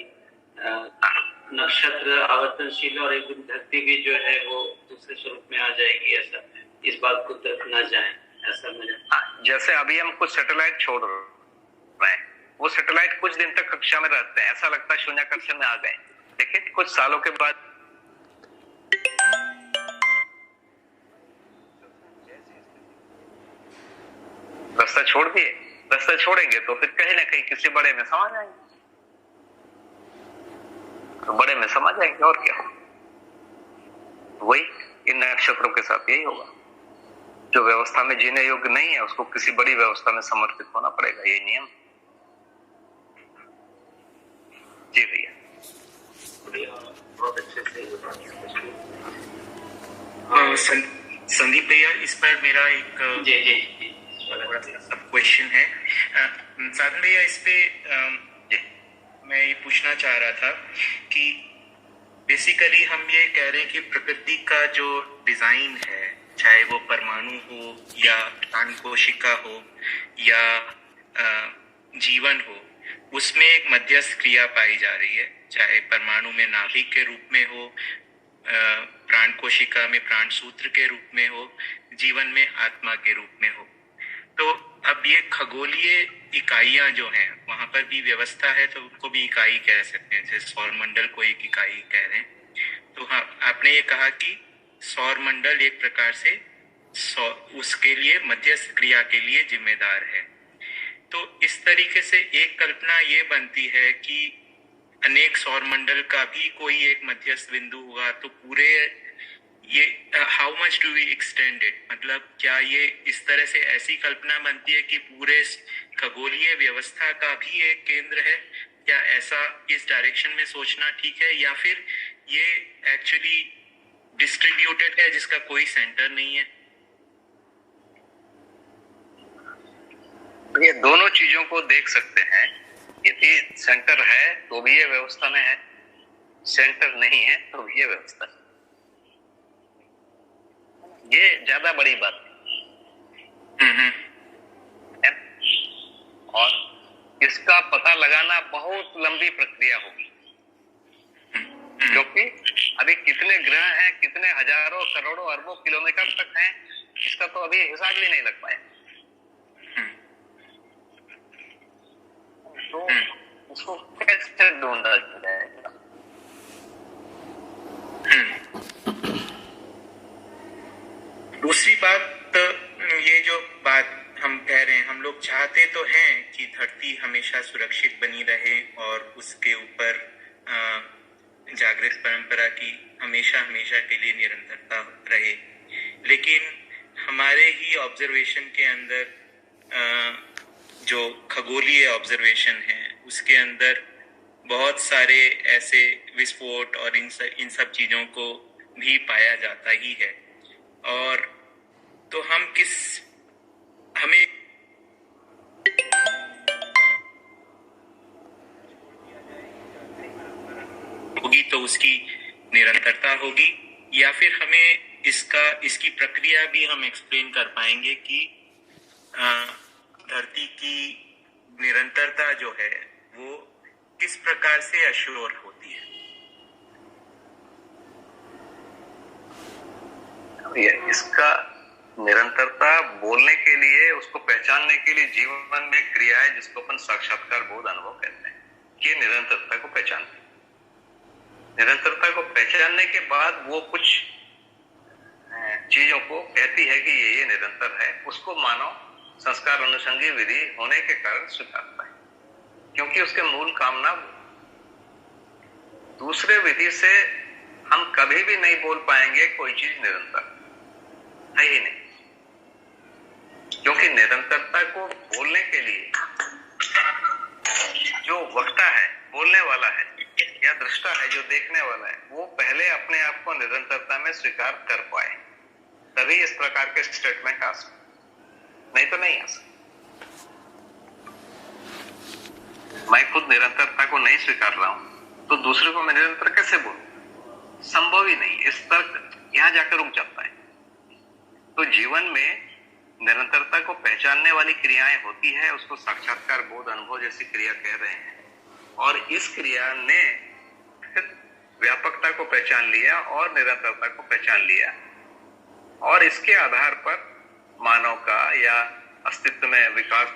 नक्षत्र आवर्तनशील और एक दिन धरती भी जो है वो दूसरे स्वरूप में आ जाएगी, ऐसा इस बात को तक न जाए, ऐसा मुझे। जैसे अभी हम कुछ सैटेलाइट छोड़ रहे हैं, वो सैटेलाइट कुछ दिन तक कक्षा में रहते हैं, ऐसा लगता है शून्याकर्षण में आ गए, लेकिन कुछ सालों के बाद रास्ता छोड़ दिए, रास्ता छोड़ेंगे तो फिर कहीं ना कहीं किसी बड़े में समा जाएंगे, तो बड़े में समा जाएंगे, और क्या होगा। वही इन नक्षत्रों के साथ यही होगा, जो व्यवस्था में जीने योग्य नहीं है उसको किसी बड़ी व्यवस्था में समर्पित होना पड़ेगा, ये नियम। जी भैया, बहुत अच्छे से। संदीप भैया, इस पर मेरा एक जी सब क्वेश्चन है। साधन भैया, इस पे मैं ये पूछना चाह रहा था कि बेसिकली हम ये कह रहे हैं कि प्रकृति का जो डिजाइन है, चाहे वो परमाणु हो या प्राण कोशिका हो या जीवन हो, उसमें एक मध्यस्थ क्रिया पाई जा रही है, चाहे परमाणु में नाभिक के रूप में हो, प्राण कोशिका में प्राण सूत्र के रूप में हो, जीवन में आत्मा के रूप में हो। तो अब ये खगोलीय इकाइयां जो हैं, वहां पर भी व्यवस्था है, तो उनको भी इकाई कह सकते हैं, जैसे सौर मंडल को एक इकाई कह रहे हैं। तो हाँ, आपने ये कहा कि सौर मंडल एक प्रकार से उसके लिए मध्यस्थ क्रिया के लिए जिम्मेदार है। तो इस तरीके से एक कल्पना ये बनती है कि अनेक सौर मंडल का भी कोई एक मध्यस्थ बिंदु होगा, तो पूरे ये how much do we extend it, मतलब क्या ये इस तरह से ऐसी कल्पना बनती है कि पूरे खगोलीय व्यवस्था का भी एक केंद्र है, क्या ऐसा इस डायरेक्शन में सोचना ठीक है, या फिर ये एक्चुअली डिस्ट्रीब्यूटेड है जिसका कोई सेंटर नहीं है? ये दोनों चीजों को देख सकते हैं। यदि सेंटर है तो भी ये व्यवस्था में है, सेंटर नहीं है तो भी ये व्यवस्था है। ये ज्यादा बड़ी बात है, और इसका पता लगाना बहुत लंबी प्रक्रिया होगी, क्योंकि अभी कितने ग्रह हैं, कितने हजारों करोड़ों अरबों किलोमीटर तक हैं, इसका तो अभी हिसाब भी नहीं लग पाया। तो उसको कैसे ढूंढा जाएगा? दूसरी बात, ये जो बात हम कह रहे हैं, हम लोग चाहते तो हैं कि धरती हमेशा सुरक्षित बनी रहे और उसके ऊपर जागृत परंपरा की हमेशा हमेशा के लिए निरंतरता रहे, लेकिन हमारे ही ऑब्जर्वेशन के अंदर जो खगोलीय ऑब्जर्वेशन है उसके अंदर बहुत सारे ऐसे विस्फोट और इन सब चीजों को भी पाया जाता ही है। और तो हमें होगी तो उसकी निरंतरता होगी, या फिर हमें इसकी प्रक्रिया भी हम एक्सप्लेन कर पाएंगे कि धरती की निरंतरता जो है वो किस प्रकार से अश्योर होती है? इसका निरंतरता बोलने के लिए, उसको पहचानने के लिए जीवन में क्रिया है जिसको अपन साक्षात्कार बोध अनुभव कहते हैं, कि निरंतरता को पहचानते हैं। निरंतरता को पहचानने के बाद वो कुछ चीजों को कहती है कि ये निरंतर है, उसको मानव संस्कार अनुषंगी विधि होने के कारण स्वीकारता है, क्योंकि उसके मूल कामना दूसरे विधि से हम कभी भी नहीं बोल पाएंगे कोई चीज निरंतर है ही नहीं, क्योंकि निरंतरता को बोलने के लिए जो वक्ता है, बोलने वाला है या दृष्टा है, जो देखने वाला है, वो पहले अपने आप को निरंतरता में स्वीकार कर पाए, तभी इस प्रकार के स्टेटमेंट आ सकते, नहीं तो नहीं आ सकते। मैं खुद निरंतरता को नहीं स्वीकार रहा हूं तो दूसरे को मैं निरंतर कैसे बोलूं? संभव ही नहीं। इस तर्क यहां जाकर रुक जाता है। तो जीवन में निरंतरता को पहचानने वाली क्रियाएं होती है, उसको साक्षात्कार, बोध, अनुभव जैसी क्रिया कह रहे हैं, और इस क्रिया ने व्यापकता को पहचान लिया और निरंतरता को पहचान लिया, और इसके आधार पर मानव का या अस्तित्व में विकास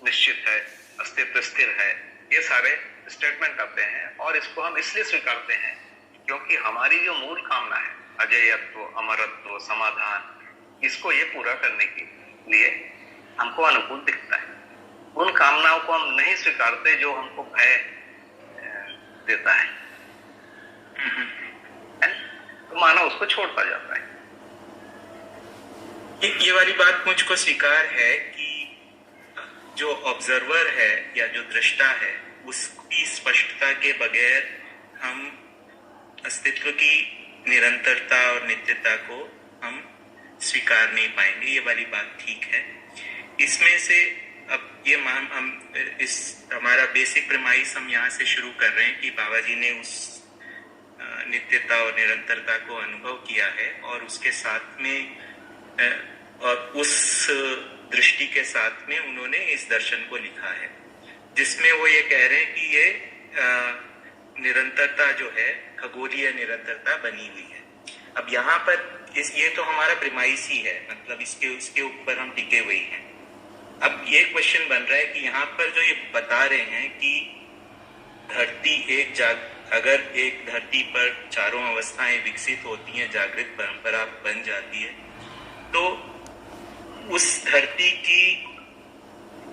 निश्चित है, अस्तित्व स्थिर है, ये सारे स्टेटमेंट आते हैं। और इसको हम इसलिए स्वीकारते हैं क्योंकि हमारी जो मूल कामना है, अजेयत्व, अमरत्व, समाधान, इसको ये पूरा करने के लिए हमको अनुकूल दिखता है। उन कामनाओं को हम नहीं स्वीकारते जो हमको भय देता है, तो मानव उसको छोड़ता जाता है। ये वाली बात मुझको स्वीकार है कि जो ऑब्जर्वर है या जो दृष्टा है, उसकी स्पष्टता के बगैर हम अस्तित्व की निरंतरता और नित्यता को हम स्वीकार नहीं पाएंगे। ये वाली बात ठीक है। इसमें से अब ये हम इस हमारा बेसिक प्रेमाइस हम यहाँ से शुरू कर रहे हैं कि बाबा जी ने उस नित्यता और निरंतरता को अनुभव किया है, और उसके साथ में और उस दृष्टि के साथ में उन्होंने इस दर्शन को लिखा है, जिसमें वो ये कह रहे हैं कि ये निरंतरता जो है, खगोलीय निरंतरता बनी हुई है। अब यहाँ पर ये तो हमारा प्रिमाइस ही है, मतलब इसके ऊपर हम टिके हुए हैं। अब ये क्वेश्चन बन रहा है कि यहाँ पर जो ये बता रहे हैं कि धरती अगर एक धरती पर चारों अवस्थाएं विकसित होती हैं, जागृत परंपरा बन जाती है, तो उस धरती की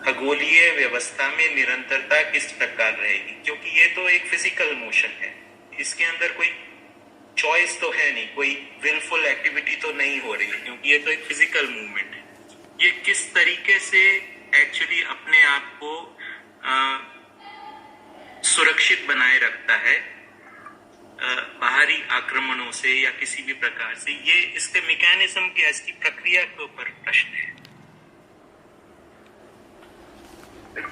खगोलीय व्यवस्था में निरंतरता किस प्रकार रहेगी? क्योंकि ये तो एक फिजिकल मोशन है, इसके अंदर कोई चॉइस तो है नहीं, कोई विलफुल एक्टिविटी तो नहीं हो रही है, क्योंकि ये तो एक फिजिकल मूवमेंट है। ये किस तरीके से एक्चुअली अपने आप को सुरक्षित बनाए रखता है बाहरी आक्रमणों से या किसी भी प्रकार से? ये इसके मैकेनिज्म क्या, इसकी प्रक्रिया के ऊपर प्रश्न है।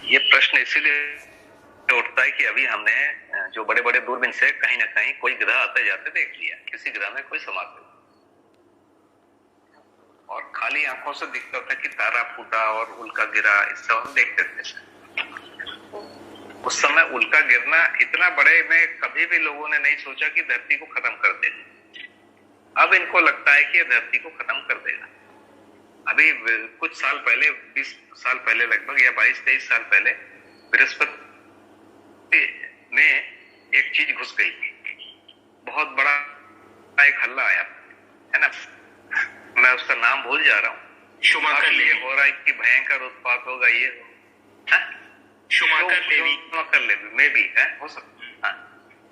ये प्रश्न इसीलिए उठता है कि अभी हमने जो बड़े बड़े दूरबीन से कहीं ना कहीं कोई ग्रह आते जाते देख लिया, किसी ग्रह में कोई समाप्त, और खाली आंखों से दिखता था कि तारा फूटा और उल्का गिरा, इस सब हम देखते थे। उस समय उल्का गिरना इतना बड़े में कभी भी लोगों ने नहीं सोचा कि धरती को खत्म कर देगा। अब इनको लगता है कि ये धरती को खत्म कर देगा। अभी कुछ साल पहले, 20 साल पहले लगभग, या 22-23 साल पहले, बृहस्पति में एक चीज घुस गई, बहुत बड़ा एक हल्ला आया है ना, मैं उसका नाम भूल जा रहा हूँ। शुमाकर ये हो रहा है कि भयंकर उत्पात होगा, ये शुमाकर लेवी में भी है, हो सकता है।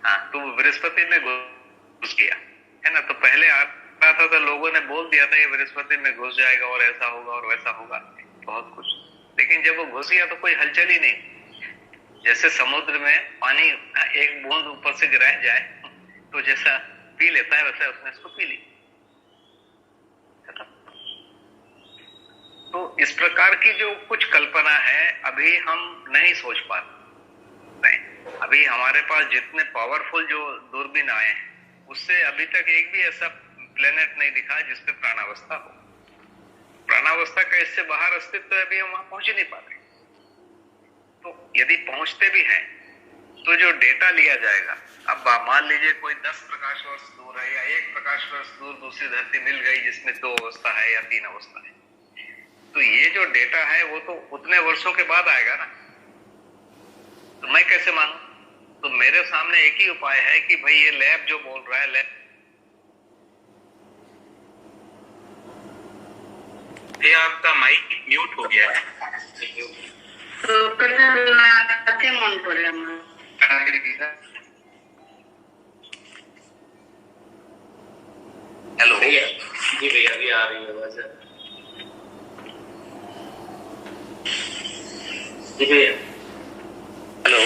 हाँ, तो बृहस्पति में घुस गया है ना। तो पहले आ रहा था तो लोगों ने बोल दिया था ये बृहस्पति में घुस जाएगा और ऐसा होगा और वैसा होगा, बहुत कुछ। लेकिन जब वो घुस गया तो कोई हलचल ही नहीं। जैसे समुद्र में पानी एक बूंद ऊपर से गिराया जाए तो जैसा पी लेता है, वैसा उसने इसको पी ली। तो इस प्रकार की जो कुछ कल्पना है अभी हम नहीं सोच पाते। अभी हमारे पास जितने पावरफुल जो दूरबीन आए हैं, उससे अभी तक एक भी ऐसा प्लेनेट नहीं दिखा जिसपे प्राणावस्था हो। प्राणावस्था का इससे बाहर अस्तित्व है, अभी हम वहां पहुंच ही नहीं पाते। तो यदि पहुंचते भी हैं तो जो डेटा लिया जाएगा, अब मान लीजिए कोई 10 प्रकाश वर्ष दूर है या 1 प्रकाश वर्ष दूर दूसरी धरती मिल गई जिसमें 2 अवस्था है या 3 अवस्था है, तो ये जो डेटा है वो तो उतने वर्षों के बाद आएगा ना। तो मैं कैसे मानूं? तो मेरे सामने एक ही उपाय है कि भाई ये लैब जो बोल रहा है, लैब ये आपका माइक म्यूट हो गया है। तो आवाज आ रही है। जी भैया। हेलो।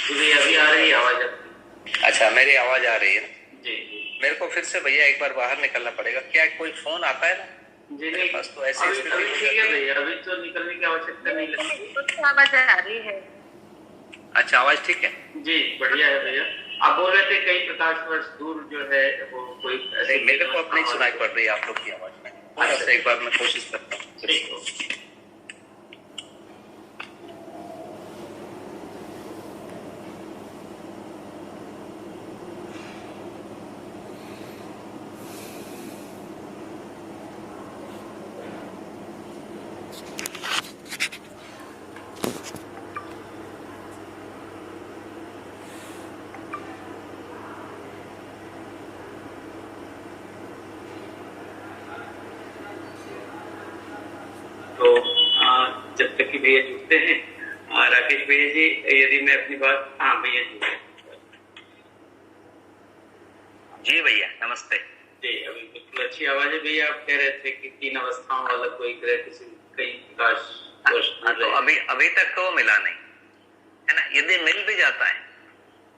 जी भैया अभी आ रही है आवाज आपकी। अच्छा, मेरी आवाज आ रही है? जी। मेरे को फिर से भैया एक बार बाहर निकलना पड़ेगा। क्या कोई फोन आता है ना? जी मेरे पास तो ऐसी अभी स्थिति हो ठीक है जाती है। भैया, अभी तो निकलने की आवश्यकता नहीं लगती। आवाज आ रही है। अच्छा, आवाज ठीक है? जी बढ़िया है भैया। आप बोल रहे थे कई प्रकाश वर्ष दूर जो है वो कोई ऐसे मेरे को अब नहीं सुनाई पड़ रही आप लोग की आवाज में। थोड़ा सा एक बार मैं कोशिश करता हूँ। ठीक हो। तो जब तक कि भैया जुड़ते हैं, राकेश भैया जी यदि मैं अपनी बात, हाँ भैया जी। जी भैया नमस्ते। जी अभी बिल्कुल अच्छी आवाज है भैया। आप कह रहे थे कि 3 अवस्थाओं वाला कोई ग्रह किसी कई प्रकाश वर्ष दूर तो है। अभी तक तो मिला नहीं है ना। यदि मिल भी जाता है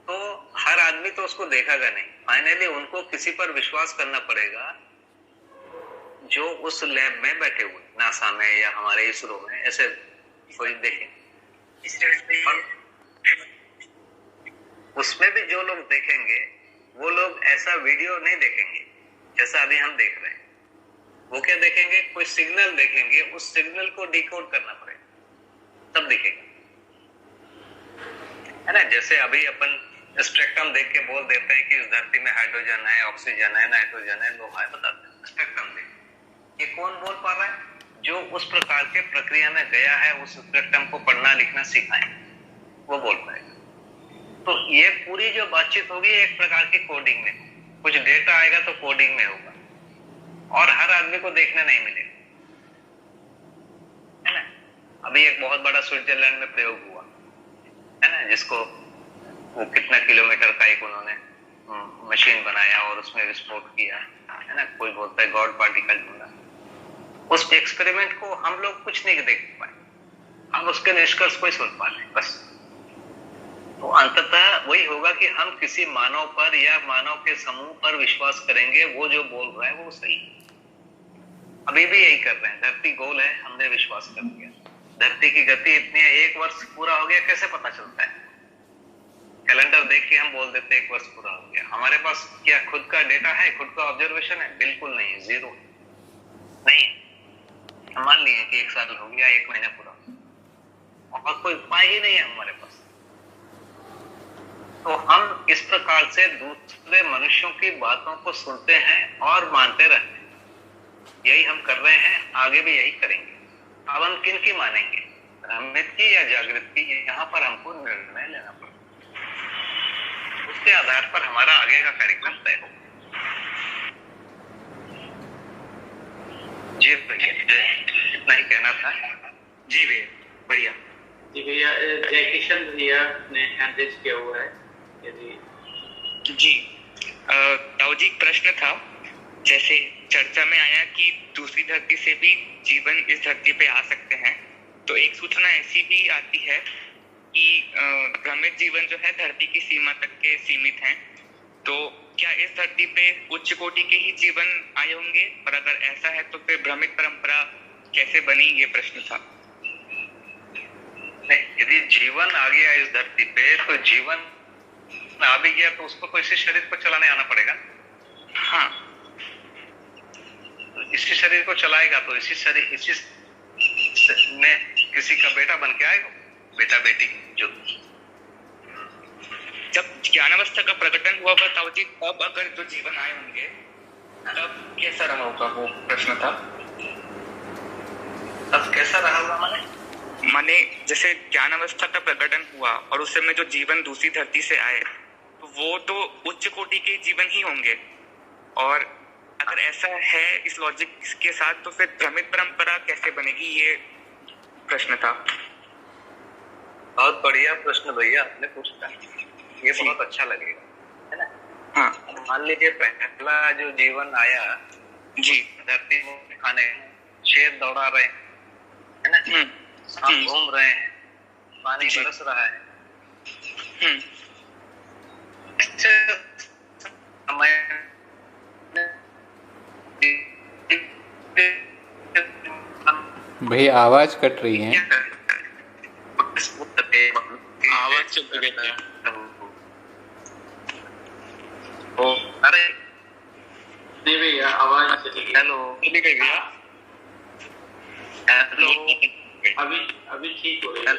तो हर आदमी तो उसको देखेगा नहीं। फाइनली उनको किसी पर विश्वास करना पड़ेगा जो उस लैब में बैठे हुए, नासा में या हमारे इसरो में, ऐसे कोई देखे। उसमें भी जो लोग देखेंगे वो लोग ऐसा वीडियो नहीं देखेंगे जैसा अभी हम देख रहे हैं। वो क्या देखेंगे? कोई सिग्नल देखेंगे, उस सिग्नल को डिकोड करना पड़ेगा तब दिखेगा, है ना। जैसे अभी अपन स्पेक्ट्रम देख के बोल देते हैं कि इस धरती में हाइड्रोजन है, ऑक्सीजन है, नाइट्रोजन है, लोहा है, बताते हैं स्पेक्ट्रम देख। ये कौन बोल पा रहा है? जो उस प्रकार के प्रक्रिया में गया है, उस स्पेक्ट्रम को पढ़ना लिखना सीखा है, वो बोल पाएगा। तो ये पूरी जो बातचीत होगी एक प्रकार की कोडिंग में, कुछ डेटा आएगा तो कोडिंग में होगा और हर आदमी को देखने नहीं मिलेगा, है ना। अभी एक बहुत बड़ा स्विट्जरलैंड में प्रयोग हुआ है ना, जिसको वो कितना किलोमीटर का एक उन्होंने मशीन बनाया और उसमें विस्फोट किया, है ना। कोई बोलता है गॉड पार्टिकल ढूंढा। उस एक्सपेरिमेंट को हम लोग कुछ नहीं देख पाए, हम उसके निष्कर्ष को ही सुन पा रहे बस। तो अंततः वही होगा कि हम किसी मानव पर या मानव के समूह पर विश्वास करेंगे, वो जो बोल रहा है वो सही है। अभी भी यही कर रहे हैं। धरती गोल है, हमने विश्वास कर लिया। धरती की गति इतनी है, 1 वर्ष पूरा हो गया, कैसे पता चलता है? कैलेंडर देख के हम बोल देते 1 वर्ष पूरा हो गया। हमारे पास क्या खुद का डेटा है, खुद का ऑब्जर्वेशन है? बिल्कुल नहीं है, जीरो नहीं है। हम मान लिए कि 1 साल हो गया, 1 महीना पूरा, और कोई उपाय ही नहीं है हमारे पास। तो हम इस प्रकार से दूसरे मनुष्यों की बातों को सुनते हैं और मानते रहते हैं। यही हम कर रहे हैं, आगे भी यही करेंगे। अब हम किन की मानेंगे, भ्रमित की या जागृत की? यहाँ पर हमको निर्णय लेना पड़ेगा। उसके आधार पर हमारा आगे का कार्यक्रम तय होगा। जी भैया, इतना ही कहना था। जी भैया, बढ़िया। जी भैया, जय किशन भैया ने हैंड रेज किया हुआ है, यदि जी ताऊ जी प्रश्न था, जैसे चर्चा में आया कि दूसरी धरती से भी जीवन इस धरती पे आ सकते हैं, तो एक सूचना ऐसी भी आती है कि भ्रमित जीवन जो है धरती की सीमा तक के सीमित हैं। तो क्या इस धरती पे उच्च कोटि के ही जीवन आए होंगे, और अगर ऐसा है तो फिर भ्रमित परंपरा कैसे बनी, ये प्रश्न था। नहीं, यदि जीवन आ गया इस धरती पे तो जीवन आ भी गया तो उसको तो इसी शरीर को चलाने आना पड़ेगा। हाँ, तो इसी शरीर को चलाएगा तो इसी शरीर, इसी में किसी का बेटा बन के आएगा, बेटा बेटी। जो जब ज्ञानावस्था का प्रकटन हुआ होगा ताऊ जी, तब अगर जो जीवन आए होंगे तब कैसा रहा होगा, वो प्रश्न था। तब कैसा रहा होगा माने जैसे ज्ञान अवस्था का प्रकटन हुआ और उस समय जो जीवन दूसरी धरती से आए, तो वो तो उच्च कोटि के जीवन ही होंगे, और अगर ऐसा है इस लॉजिक के साथ तो फिर भ्रमित परंपरा कैसे बनेगी, ये प्रश्न था। बहुत बढ़िया प्रश्न भैया आपने पूछा, ये बहुत अच्छा लगेगा, है ना। हाँ, मान लीजिए पहला जो जीवन आया जी, धरती में खाने शेर दौड़ा रहे हैं, है ना, सांप घूम रहे हैं, पानी बरस रहा है। भैया आवाज कट रही है। आवाज चलती रहती है। अरे नहीं भैया आवाज चली गई। हेलो, चली गई भैया। हेलो, अभी ठीक हो रही है।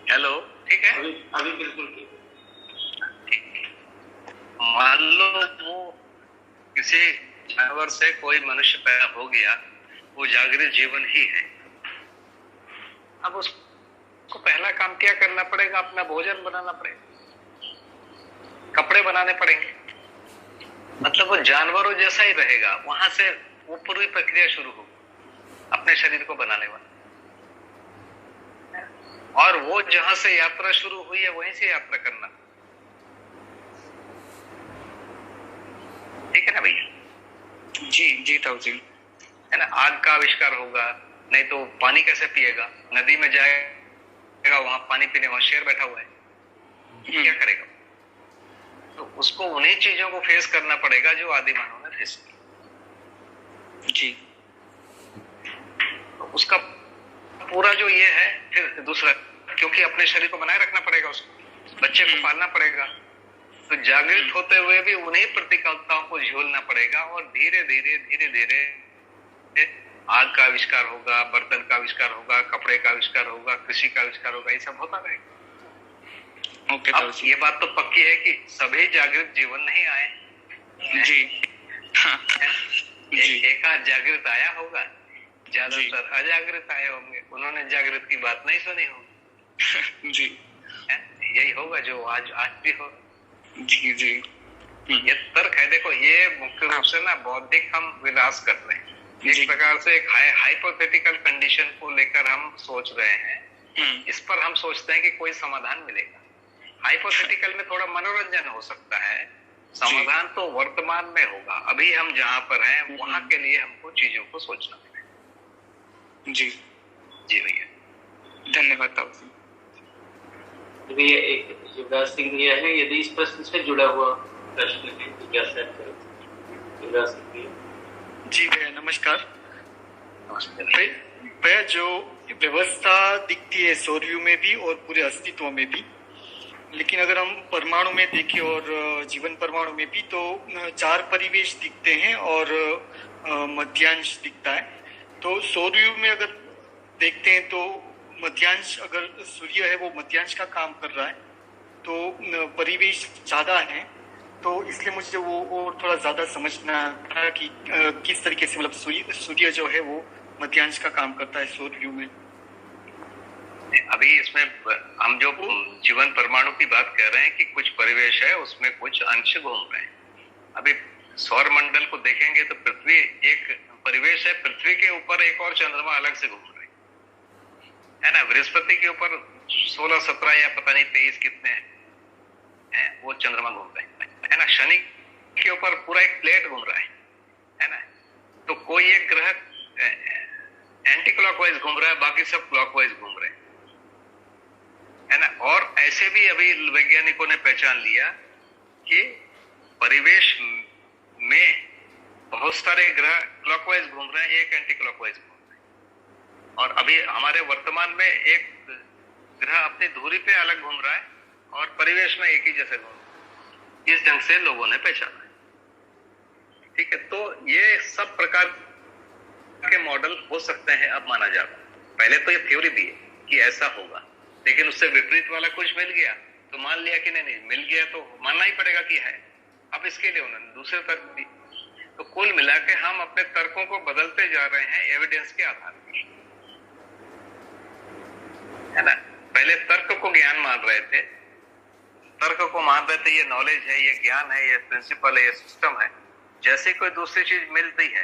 हेलो, ठीक है, अभी बिल्कुल ठीक। मान लो वो किसी जानवर से कोई मनुष्य पैदा हो गया, वो जागृत जीवन ही है। अब उसको पहला काम क्या करना पड़ेगा? अपना भोजन बनाना पड़ेगा, कपड़े बनाने पड़ेंगे, मतलब वो जानवरों जैसा ही रहेगा। वहां से वो पूरी प्रक्रिया शुरू होगी अपने शरीर को बनाने वाली, और वो जहां से यात्रा शुरू हुई है वहीं से यात्रा करना। ठीक है ना भैया? जी ताऊ जी। है ना, आग का आविष्कार होगा, नहीं तो पानी कैसे पिएगा? नदी में जाएगा, वहां पानी पीने, वहां शेर बैठा हुआ है, क्या करेगा? तो उसको उन्हीं चीजों को फेस करना पड़ेगा जो आदि मानव ने फेस किया। जी, तो उसका पूरा जो ये है, फिर दूसरा, क्योंकि अपने शरीर को बनाए रखना पड़ेगा, उसको बच्चे को पालना पड़ेगा, तो जागृत होते हुए भी उन्हीं प्रतिकूलताओं को झेलना पड़ेगा। और धीरे धीरे आग का आविष्कार होगा, बर्तन का आविष्कार होगा, कपड़े का आविष्कार होगा, कृषि का आविष्कार होगा, ये सब होता रहेगा। ओके अब ये बात तो पक्की है कि सभी जागृत जीवन नहीं आए। जी एक आध जागृत आया होगा, ज्यादातर अजागृत आए होंगे, उन्होंने जागृत की बात नहीं सुनी होगी। जी, यही होगा जो आज भी होगा। जी। ये तर्क है। देखो, ये मुख्य रूप से ना बौद्धिक हम विलास कर रहे हैं, एक प्रकार से एक हाइपोथेटिकल कंडीशन को लेकर हम सोच रहे हैं। इस पर हम सोचते हैं कि कोई समाधान मिलेगा। हाइपोथेटिकल में थोड़ा मनोरंजन हो सकता है, समाधान तो वर्तमान में होगा। अभी हम जहां पर हैं वहां के लिए हमको चीजों को सोचना पड़ेगा। जी भैया, धन्यवाद ताऊ जी। भैया एक युवराज सिंह भैया है, यदि इस प्रश्न से जुड़ा हुआ प्रश्न है तो क्या शेयर करें? युवराज सिंह भैया। जी भैया नमस्कार। नमस्ते भैया, जो व्यवस्था दिखती है सौरव्यूह में भी और पूरे अस्तित्व में भी, लेकिन अगर हम परमाणु में देखें और जीवन परमाणु में भी, तो 4 परिवेश दिखते हैं और मध्यांश दिखता है। तो सौरव्यूह में अगर देखते हैं तो मध्यांश, अगर सूर्य है वो मध्यांश का काम कर रहा है, तो परिवेश ज्यादा है। तो इसलिए मुझे वो और थोड़ा ज्यादा समझना था कि किस तरीके से, मतलब सूर्य जो है वो मध्यांश का काम करता है सौरव्यूह में। अभी इसमें हम जो जीवन परमाणु की बात कर रहे हैं कि कुछ परिवेश है, उसमें कुछ अंश घूम रहे हैं। अभी सौर मंडल को देखेंगे तो पृथ्वी एक परिवेश है, पृथ्वी के ऊपर एक और चंद्रमा अलग से घूम रहे है ना। बृहस्पति के ऊपर 16, 17 या पता नहीं 23 कितने हैं वो चंद्रमा घूम रहे है ना। शनि के ऊपर पूरा एक प्लेट घूम रहा है ना। तो कोई एक ग्रह एंटी क्लॉकवाइज घूम रहा है, बाकी सब क्लॉकवाइज घूम रहे है ना। और ऐसे भी अभी वैज्ञानिकों ने पहचान लिया कि परिवेश में बहुत सारे ग्रह क्लॉकवाइज घूम रहे हैं, एक एंटी क्लॉकवाइज घूम रहे हैं। और अभी हमारे वर्तमान में एक ग्रह अपनी धुरी पे अलग घूम रहा है और परिवेश में एक ही जैसे घूम रहा है। इस ढंग से लोगों ने पहचाना है। ठीक है, तो ये सब प्रकार के मॉडल हो सकते हैं, अब माना जाता है। पहले तो ये थ्योरी भी है कि ऐसा होगा, लेकिन उससे विपरीत वाला कुछ मिल गया तो मान लिया कि नहीं मिल गया तो मानना ही पड़ेगा कि है। अब इसके लिए उन्होंने दूसरे तर्क दी। तो कुल मिला के हम अपने तर्कों को बदलते जा रहे हैं एविडेंस के आधार पर, है ना। पहले तर्क को ज्ञान मान रहे थे, तर्क को मान रहे थे ये नॉलेज है, ये ज्ञान है, ये प्रिंसिपल है, ये सिस्टम है। जैसे कोई दूसरी चीज मिलती है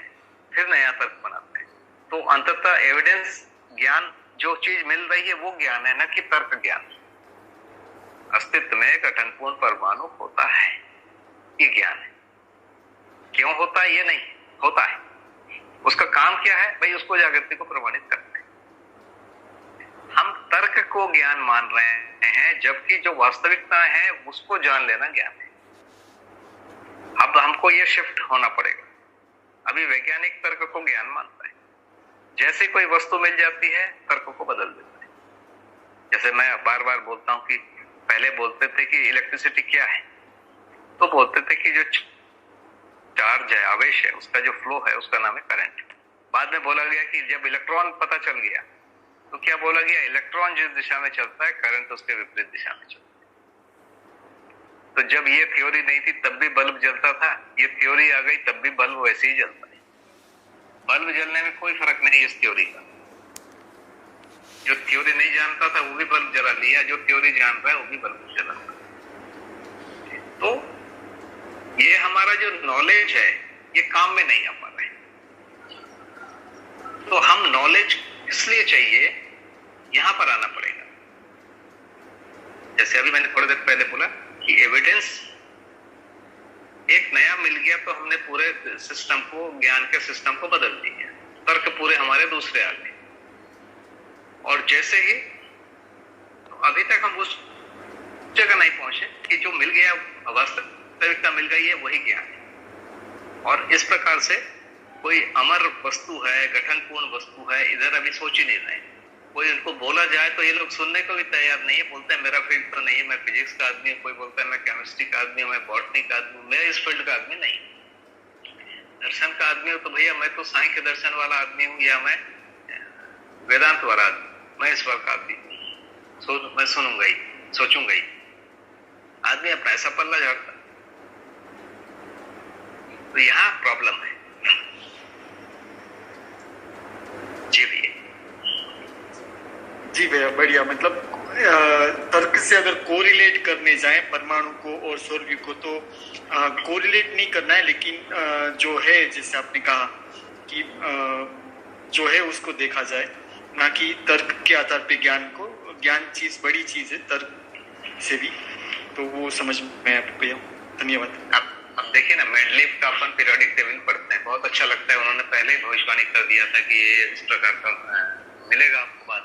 फिर नया तर्क बनाते हैं। तो अंततः एविडेंस ज्ञान, जो चीज मिल रही है वो ज्ञान है, न कि तर्क ज्ञान। अस्तित्व में गठनपूर्ण परमाणु होता है, ये ज्ञान है। क्यों होता है ये नहीं होता है, उसका काम क्या है भाई? उसको जागृति को प्रमाणित करना है। हम तर्क को ज्ञान मान रहे हैं, जबकि जो वास्तविकता है उसको जान लेना ज्ञान है। अब हमको ये शिफ्ट होना पड़ेगा। अभी वैज्ञानिक तर्क को ज्ञान मानता है, जैसे कोई वस्तु मिल जाती है तर्क को बदल देता है। जैसे मैं बार बार बोलता हूं कि पहले बोलते थे कि इलेक्ट्रिसिटी क्या है, तो बोलते थे कि जो चार्ज है, आवेश है, उसका जो फ्लो है उसका नाम है करंट। बाद में बोला गया कि जब इलेक्ट्रॉन पता चल गया तो क्या बोला गया? इलेक्ट्रॉन जिस दिशा में चलता है करंट उसके विपरीत दिशा में चलता है। तो जब ये थ्योरी नहीं थी तब भी बल्ब जलता था, ये थ्योरी आ गई तब भी बल्ब वैसे ही जलता है। बल्ब जलने में कोई फर्क नहीं इस थ्योरी का। जो थ्योरी नहीं जानता था वो भी बल्ब जला लिया, जो थ्योरी जान रहा है वो भी बल्ब जलाता है। तो ये हमारा जो नॉलेज है ये काम में नहीं आ पा रहा है। तो हम नॉलेज इसलिए चाहिए, यहां पर आना पड़ेगा। जैसे अभी मैंने थोड़ी देर पहले बोला कि एविडेंस एक नया मिल गया तो हमने पूरे सिस्टम को, ज्ञान के सिस्टम को बदल दिया। तर्क पूरे हमारे दूसरे आ गए। और जैसे ही तो अभी तक हम उस जगह नहीं पहुंचे कि जो मिल गया, वास्तविकता मिल गई है, वही ज्ञान है। और इस प्रकार से कोई अमर वस्तु है, गठनपूर्ण वस्तु है, इधर अभी सोच ही नहीं रहे। कोई उनको बोला जाए तो ये लोग सुनने को भी तैयार नहीं है। बोलते हैं मेरा फील्ड तो नहीं है, मैं फिजिक्स का आदमी हूँ। कोई बोलता है मैं केमिस्ट्री का आदमी हूँ, मैं बॉटनी का आदमी हूँ। मैं इस फील्ड का आदमी नहीं। दर्शन का आदमी हूँ तो भैया मैं तो सांख्य दर्शन वाला आदमी हूँ, या मैं वेदांत वाला आदमी, मैं इस वर्ग का आदमी हूँ। मैं सुनूंगा ही, सोचूंगा ही। आदमी अपना ऐसा पल्ला झाड़ता। तो यहाँ प्रॉब्लम है। जी भैया। जी भैया, बढ़िया। मतलब तर्क से अगर कोरिलेट करने जाएं परमाणु को और सौरव्यूह को, तो कोरिलेट नहीं करना है, लेकिन जो है, जैसे आपने कहा कि जो है उसको देखा जाए, ना कि तर्क के आधार पे ज्ञान को। ज्ञान चीज बड़ी चीज है तर्क से भी, तो वो समझ में आया भैया। धन्यवाद। अब देखिए ना, मेंडलीफ का अपन पीरियोडिक टेबल पढ़ते हैं, बहुत अच्छा लगता है। उन्होंने पहले ही भविष्यवाणी कर दिया था कि ये इस प्रकार का मिलेगा आपको बाद,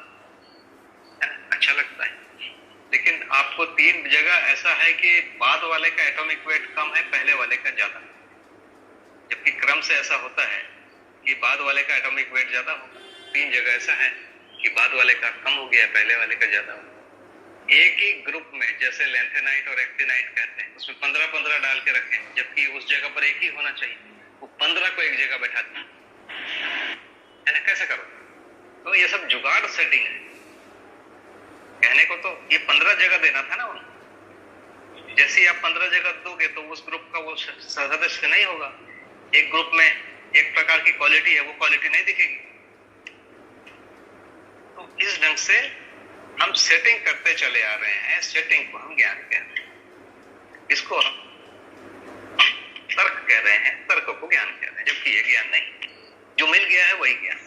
अच्छा लगता है। लेकिन आपको 3 जगह ऐसा है कि बाद वाले का एटॉमिक वेट कम है, पहले वाले का ज्यादा, जबकि क्रम से ऐसा होता है कि बाद वाले का एटॉमिक वेट ज्यादा होगा। 3 जगह ऐसा है कि बाद वाले का कम हो गया, पहले वाले का ज्यादा होगा। एक ही ग्रुप में, जैसे लेंथेनाइट और एक्टिनाइट कहते हैं, उसमें 15-15 डाल के रखें, जबकि उस जगह पर एक ही होना चाहिए। वो 15 को एक जगह बैठा दिया, है ना? कैसे करो? तो ये सब जुगाड़ सेटिंग है। कहने को तो ये 15 जगह देना था ना उन्हें। जैसे ही आप 15 जगह दोगे तो उस ग्रुप का वो सदस्य नहीं होगा। एक ग्रुप में एक प्रकार की क्वालिटी है, वो क्वालिटी नहीं दिखेगी। तो इस ढंग से हम सेटिंग करते चले आ रहे हैं। सेटिंग को हम ज्ञान कहते हैं, इसको हम तर्क कह रहे हैं, तर्क को ज्ञान कह रहे हैं, जबकि ये ज्ञान नहीं। जो मिल गया है वही ज्ञान।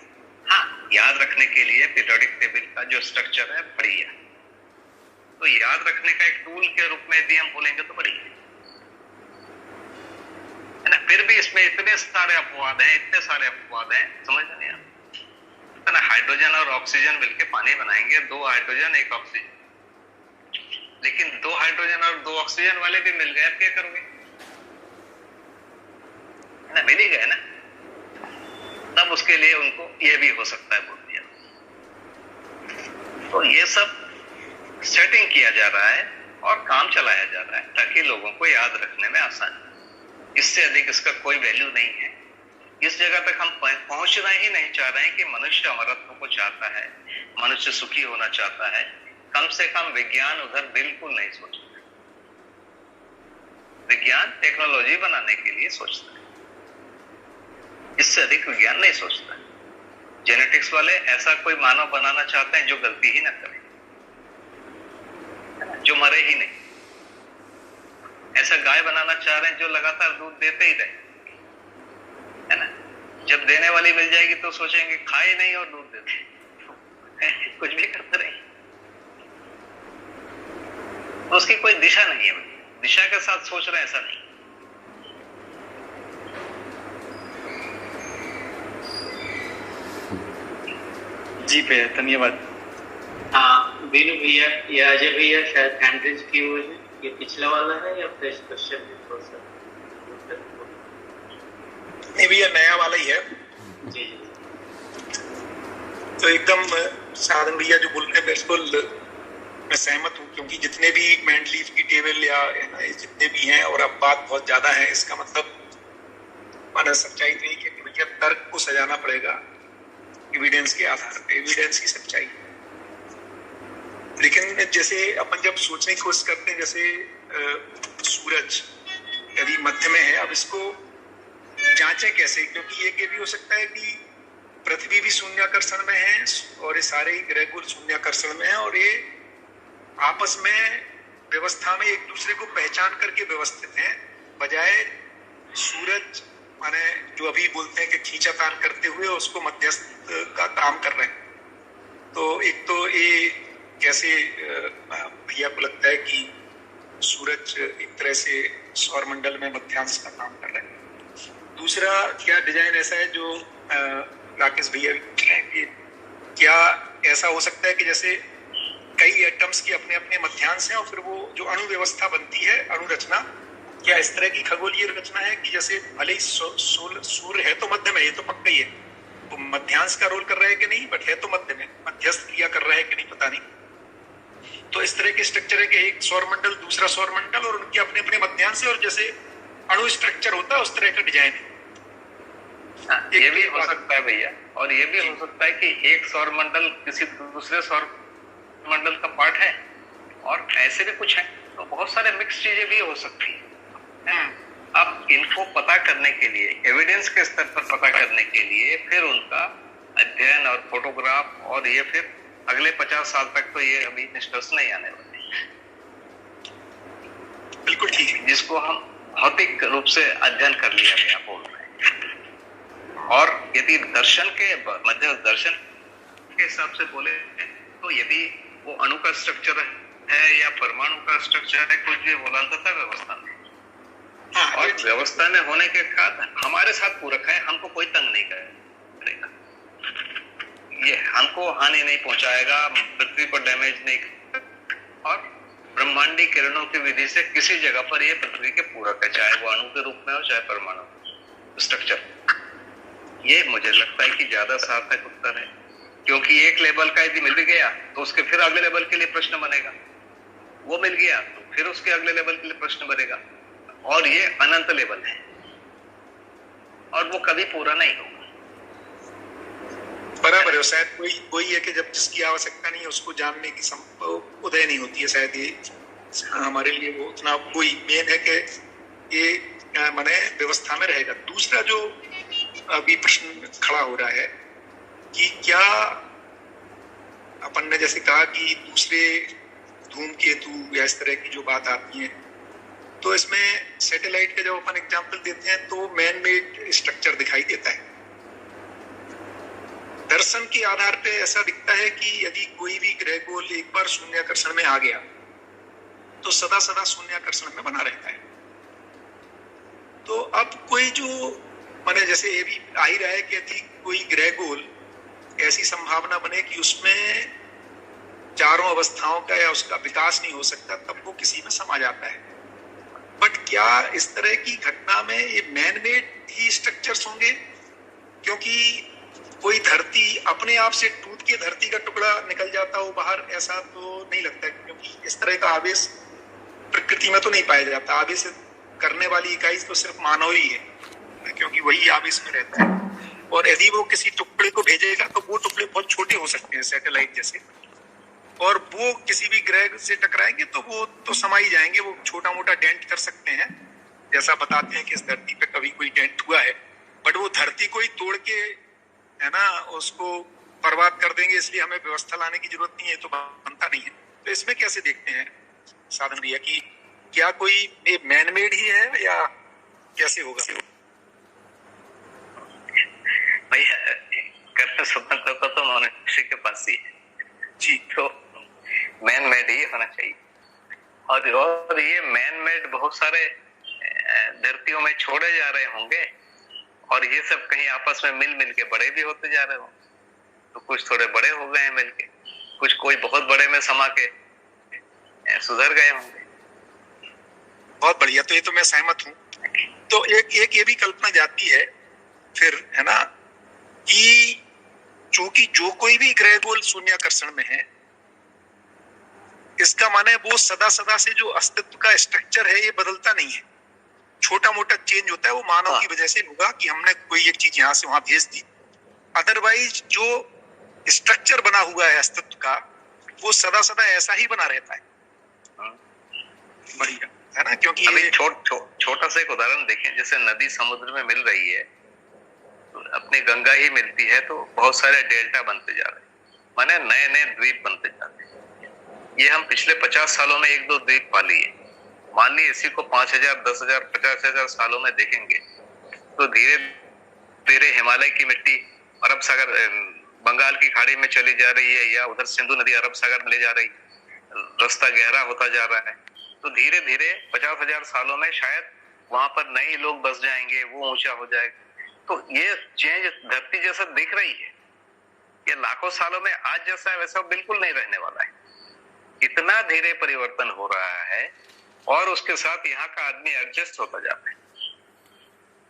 हाँ, याद रखने के लिए पीरियोडिक टेबल का जो स्ट्रक्चर है बढ़िया, तो याद रखने का एक टूल के रूप में भी हम बोलेंगे तो बढ़िया है ना। फिर भी इसमें इतने सारे अपवाद हैं, इतने सारे अपवाद हैं, समझ नहीं आता ना। हाइड्रोजन और ऑक्सीजन मिलकर पानी बनाएंगे, 2 हाइड्रोजन 1 ऑक्सीजन, लेकिन 2 हाइड्रोजन और 2 ऑक्सीजन वाले भी मिल गए, अब क्या करोगे? ना, मिल ही गए ना, तब उसके लिए उनको ये भी हो सकता है बोल दिया। तो ये सब सेटिंग किया जा रहा है और काम चलाया जा रहा है ताकि लोगों को याद रखने में आसानी। इससे अधिक इसका कोई वैल्यू नहीं है। इस जगह तक हम पहुंचना ही नहीं चाह रहे हैं कि मनुष्य अमरत्व को चाहता है, मनुष्य सुखी होना चाहता है। कम से कम विज्ञान उधर बिल्कुल नहीं सोचता। विज्ञान टेक्नोलॉजी बनाने के लिए सोचता है, इससे अधिक विज्ञान नहीं सोचता। जेनेटिक्स वाले ऐसा कोई मानव बनाना चाहते हैं जो गलती ही ना करे, जो मरे ही नहीं। ऐसा गाय बनाना चाह रहे हैं जो लगातार दूध देते ही रहे, है ना। जब देने वाली मिल जाएगी तो सोचेंगे खाए नहीं और दूध देते कुछ भी करते रहे, तो उसकी कोई दिशा नहीं है। दिशा के साथ सोच रहे हैं, ऐसा नहीं। जी पे है। धन्यवाद। हाँ बीनू भैया या अजय भैया शायद हैंड रेज किए हुए हैं, ये पिछला वाला है या फ्रेश क्वेश्चन है? थोड़ा सा नहीं भैया, नया वाला ही है। जी जी। तो एकदम साधन भैया जो बोल रहे हैं बिल्कुल मैं सहमत हूँ, क्योंकि जितने भी मैंड लीफ की टेबल या जितने भी हैं, और अब बात बहुत ज्यादा है, इसका मतलब माना सच्चाई तो यही है कि भैया तर्क को सजाना पड़ेगा एविडेंस के आधार पे, एविडेंस की सच्चाई। लेकिन जैसे अपन जब सोचने की कोशिश करते हैं, जैसे सूरज यदि मध्य में है, अब इसको जांचें कैसे? क्योंकि ये भी हो सकता है कि पृथ्वी भी शून्याकर्षण में है और ये सारे ही ग्रहगोल शून्याकर्षण में है, और ये आपस में व्यवस्था में एक दूसरे को पहचान करके व्यवस्थित हैं, बजाय सूरज माने जो अभी बोलते हैं कि खींचातान करते हुए उसको मध्यस्थ का काम कर रहे हैं। तो एक तो ये कैसे भैया को लगता है कि सूरज एक तरह से सौरमंडल में मध्यांश का काम कर रहे हैं। दूसरा, क्या डिजाइन ऐसा है जो राकेश भैया भी पूछ रहे हैं कि क्या ऐसा हो सकता है कि जैसे कई एटम्स की अपने अपने मध्यांश हैं और फिर वो जो अणु व्यवस्था बनती है, अणु रचना, क्या इस तरह की खगोलीय रचना है कि जैसे भले ही सूर्य है तो मध्य में, ये तो पक्का ही है, तो मध्यांश का रोल कर रहा है कि नहीं, बट है तो मध्य में, मध्यस्थ क्रिया कर रहा है कि नहीं पता नहीं। तो इस तरह के स्ट्रक्चर है कि एक सौरमंडल दूसरा सौरमंडल और उनके अपने अपने मध्यांश है, और जैसे अणु स्ट्रक्चर होता है उस तरह का डिजाइन है। ये भी हो सकता है भैया, और ये भी हो सकता है कि एक सौरमंडल किसी दूसरे सौरमंडल का पार्ट है, और ऐसे भी कुछ है, तो बहुत सारे मिक्स चीजें भी हो सकती है। अब इनको पता करने के लिए, एविडेंस के स्तर पर पता करने के लिए, फिर उनका अध्ययन और फोटोग्राफ, और ये फिर अगले 50 साल तक तो ये अभी निष्कर्ष नहीं आने वाले। बिल्कुल ठीक है, जिसको हम भौतिक रूप से अध्ययन कर लिया गया बोल रहे हैं। और यदि दर्शन के मध्य दर्शन के हिसाब से बोले तो यदि वो अणु का स्ट्रक्चर है या परमाणु का स्ट्रक्चर है, कुछ भी बोलांतता व्यवस्था में, और व्यवस्था में होने के कारण हमारे साथ पूरक है, हमको कोई तंग नहीं करेगा, ये हमको हानि नहीं पहुंचाएगा, पृथ्वी पर डैमेज नहीं, और ब्रह्मांडी किरणों की विधि से किसी जगह पर ये पृथ्वी के पूरक है, चाहे वो अणु के रूप में हो चाहे परमाणु स्ट्रक्चर। ये मुझे लगता है कि ज्यादा सार्थक उत्तर है, क्योंकि एक लेवल का यदि मिल गया तो उसके फिर अगले लेवल के लिए प्रश्न बनेगा, वो मिल गया तो फिर उसके अगले लेवल के लिए प्रश्न बनेगा, और ये अनंत लेवल है और वो कभी पूरा नहीं होगा। बराबर है, शायद कोई है कि जब जिसकी आवश्यकता नहीं है उसको जानने की उदय नहीं होती है, शायद ये हमारे लिए वो उतना कोई मेन है कि ये माने व्यवस्था में रहेगा। दूसरा जो अभी प्रश्न खड़ा हो रहा है कि क्या अपन ने जैसे कहा कि दूसरे धूमकेतु या इस तरह की जो बात आती है, तो इसमें सैटेलाइट का जब अपन एग्जांपल देते हैं तो मैन मेड स्ट्रक्चर दिखाई देता है। दर्शन के आधार पे ऐसा दिखता है कि यदि कोई भी ग्रह गोल एक बार शून्याकर्षण में आ गया तो सदा सदा शून्याकर्षण में बना रहता है। तो अब कोई जो माने जैसे ये भी आ ही रहा है कि यदि कोई ग्रह गोल ऐसी संभावना बने कि उसमें चारों अवस्थाओं का या उसका विकास नहीं हो सकता, तब वो किसी में समा जाता है। बट क्या इस तरह की घटना में ये मैन मेड ही स्ट्रक्चर्स होंगे? क्योंकि कोई धरती अपने आप से टूट के धरती का टुकड़ा निकल जाता हो बाहर, ऐसा तो नहीं लगता, क्योंकि इस तरह का आवेश प्रकृति में तो नहीं पाया जाता। आवेश करने वाली इकाई तो सिर्फ मानव ही है, क्योंकि वही आवेश में रहता है। और यदि वो किसी टुकड़े को भेजेगा तो वो टुकड़े बहुत छोटे हो सकते हैं, सैटेलाइट जैसे, और वो किसी भी ग्रह से टकराएंगे तो वो तो समा ही जाएंगे, वो छोटा मोटा डेंट कर सकते हैं, जैसा बताते हैं कि इस धरती पे कभी कोई डेंट हुआ है, बट वो धरती को ही तोड़ के है ना उसको बर्बाद कर देंगे, इसलिए हमें व्यवस्था लाने की जरूरत नहीं है, तो बनता नहीं है। तो इसमें कैसे देखते हैं साधन भैया कि क्या कोई मैन मेड ही है या कैसे होगा? भैया कर्म स्वतंत्रता तो मनुष्य के पास ही है जी, तो मैन मेड ही होना चाहिए। और ये मैन मेड बहुत सारे धरतियों में छोड़े जा रहे होंगे, और ये सब कहीं आपस में मिल मिल के बड़े भी होते जा रहे होंगे। तो कुछ थोड़े बड़े हो गए हैं मिलके, कुछ कोई बहुत बड़े में समा के सुधर गए होंगे। बहुत बढ़िया, तो ये तो मैं सहमत हूँ। तो एक ये भी कल्पना जाती है फिर, है ना, कि चूंकि जो कोई भी ग्रह गोल शून्याकर्षण में है, इसका माने वो सदा सदा से जो अस्तित्व का स्ट्रक्चर है ये बदलता नहीं है, छोटा मोटा चेंज होता है। वो मानव की वजह से होगा कि हमने कोई एक चीज यहाँ से वहां भेज दी, अदरवाइज जो स्ट्रक्चर बना हुआ है अस्तित्व का वो सदा सदा ऐसा ही बना रहता है। बढ़िया है ना, क्योंकि अभी छोटा सा एक उदाहरण देखें, जैसे नदी समुद्र में मिल रही है, तो अपनी गंगा ही मिलती है, तो बहुत सारे डेल्टा बनते जा रहे हैं, माने नए नए द्वीप बनते जा रहे हैं। ये हम पिछले 50 सालों में 1-2 द्वीप पा लिए। मान ली इसी को 5,000, 10,000, 50,000 सालों में देखेंगे तो धीरे धीरे हिमालय की मिट्टी अरब सागर, बंगाल की खाड़ी में चली जा रही है, या उधर सिंधु नदी अरब सागर में ले जा रही, रास्ता गहरा होता जा रहा है। तो धीरे धीरे 50,000 सालों में शायद वहां पर नए लोग बस जाएंगे, वो ऊंचा हो जाएगा। तो ये चेंज धरती जैसा दिख रही है, ये लाखों सालों में आज जैसा है वैसा बिल्कुल नहीं रहने वाला है। इतना धीरे परिवर्तन हो रहा है और उसके साथ यहाँ का आदमी एडजस्ट होता जाता है।